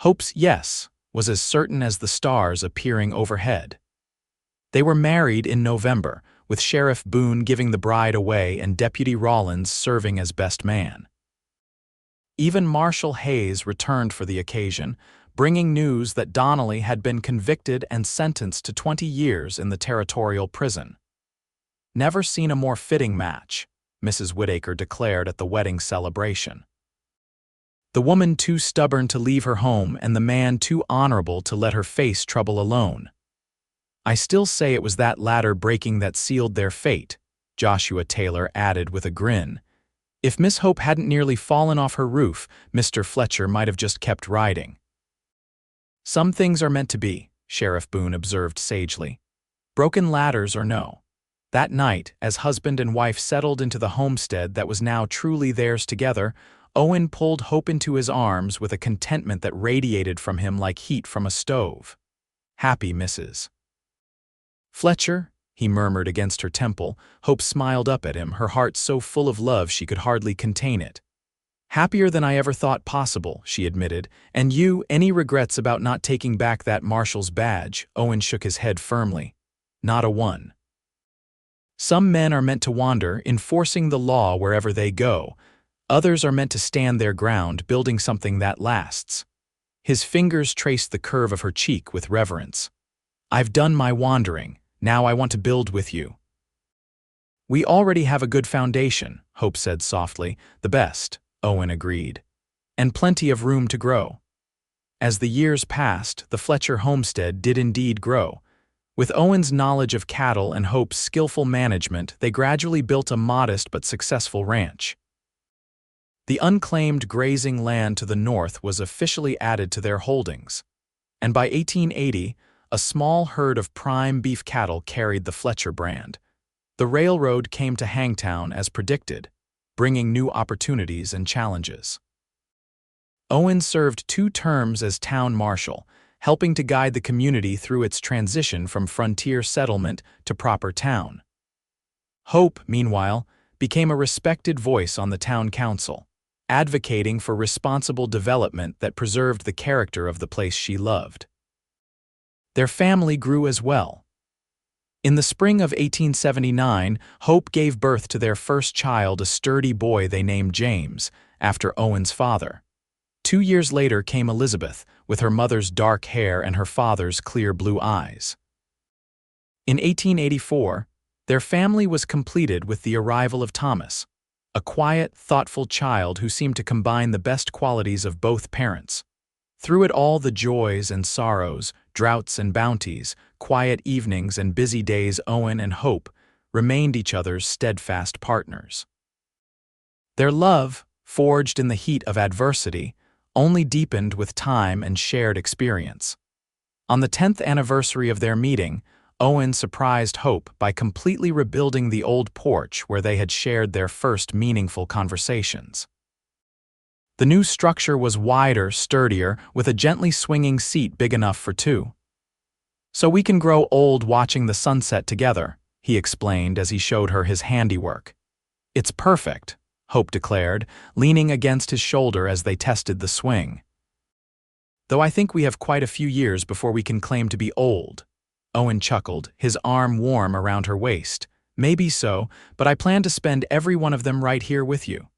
Hope's yes was as certain as the stars appearing overhead. They were married in November, with Sheriff Boone giving the bride away and Deputy Rollins serving as best man. Even Marshal Hayes returned for the occasion, bringing news that Donnelly had been convicted and sentenced to 20 years in the territorial prison. Never seen a more fitting match, Mrs. Whittaker declared at the wedding celebration. The woman too stubborn to leave her home and the man too honorable to let her face trouble alone. I still say it was that latter breaking that sealed their fate, Joshua Taylor added with a grin. If Miss Hope hadn't nearly fallen off her roof, Mr. Fletcher might have just kept riding. Some things are meant to be, Sheriff Boone observed sagely. Broken ladders or no. That night, as husband and wife settled into the homestead that was now truly theirs together, Owen pulled Hope into his arms with a contentment that radiated from him like heat from a stove. "Happy, Mrs. Fletcher?" he murmured against her temple. Hope smiled up at him, her heart so full of love she could hardly contain it. "Happier than I ever thought possible," she admitted. "And you, any regrets about not taking back that marshal's badge?" Owen shook his head firmly. "Not a one. Some men are meant to wander, enforcing the law wherever they go. Others are meant to stand their ground, building something that lasts." His fingers traced the curve of her cheek with reverence. "I've done my wandering. Now I want to build with you." "We already have a good foundation," Hope said softly. "The best," Owen agreed. "And plenty of room to grow." As the years passed, the Fletcher homestead did indeed grow. With Owen's knowledge of cattle and Hope's skillful management, they gradually built a modest but successful ranch. The unclaimed grazing land to the north was officially added to their holdings, and by 1880, a small herd of prime beef cattle carried the Fletcher brand. The railroad came to Hangtown as predicted, bringing new opportunities and challenges. Owen served 2 terms as town marshal, helping to guide the community through its transition from frontier settlement to proper town. Hope, meanwhile, became a respected voice on the town council, advocating for responsible development that preserved the character of the place she loved. Their family grew as well. In the spring of 1879, Hope gave birth to their first child, a sturdy boy they named James, after Owen's father. 2 years later came Elizabeth, with her mother's dark hair and her father's clear blue eyes. In 1884, their family was completed with the arrival of Thomas, a quiet, thoughtful child who seemed to combine the best qualities of both parents. Through it all, the joys and sorrows, droughts and bounties, quiet evenings and busy days, Owen and Hope remained each other's steadfast partners. Their love, forged in the heat of adversity, only deepened with time and shared experience. On the 10th anniversary of their meeting, Owen surprised Hope by completely rebuilding the old porch where they had shared their first meaningful conversations. The new structure was wider, sturdier, with a gently swinging seat big enough for 2. "So we can grow old watching the sunset together," he explained as he showed her his handiwork. "It's perfect," Hope declared, leaning against his shoulder as they tested the swing. "Though I think we have quite a few years before we can claim to be old." Owen chuckled, his arm warm around her waist. "Maybe so, but I plan to spend every one of them right here with you."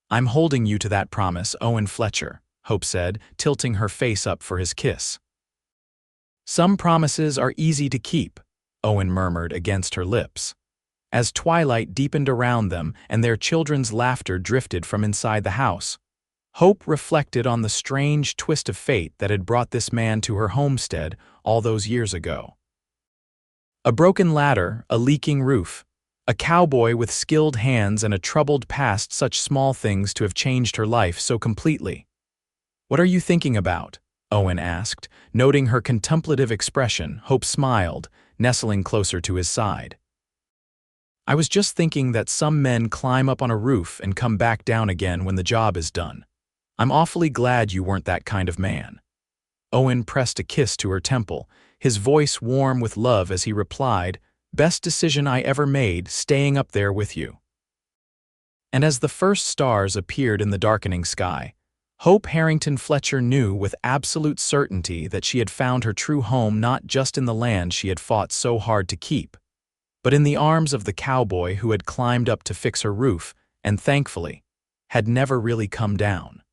"I'm holding you to that promise, Owen Fletcher," Hope said, tilting her face up for his kiss. "Some promises are easy to keep," Owen murmured against her lips. As twilight deepened around them and their children's laughter drifted from inside the house, Hope reflected on the strange twist of fate that had brought this man to her homestead all those years ago. A broken ladder, a leaking roof, a cowboy with skilled hands and a troubled past, such small things to have changed her life so completely. "What are you thinking about?" Owen asked. Noting her contemplative expression, Hope smiled, nestling closer to his side. "I was just thinking that some men climb up on a roof and come back down again when the job is done. I'm awfully glad you weren't that kind of man." Owen pressed a kiss to her temple, his voice warm with love as he replied, "Best decision I ever made, staying up there with you." And as the first stars appeared in the darkening sky, Hope Harrington Fletcher knew with absolute certainty that she had found her true home not just in the land she had fought so hard to keep, but in the arms of the cowboy who had climbed up to fix her roof and, thankfully, had never really come down.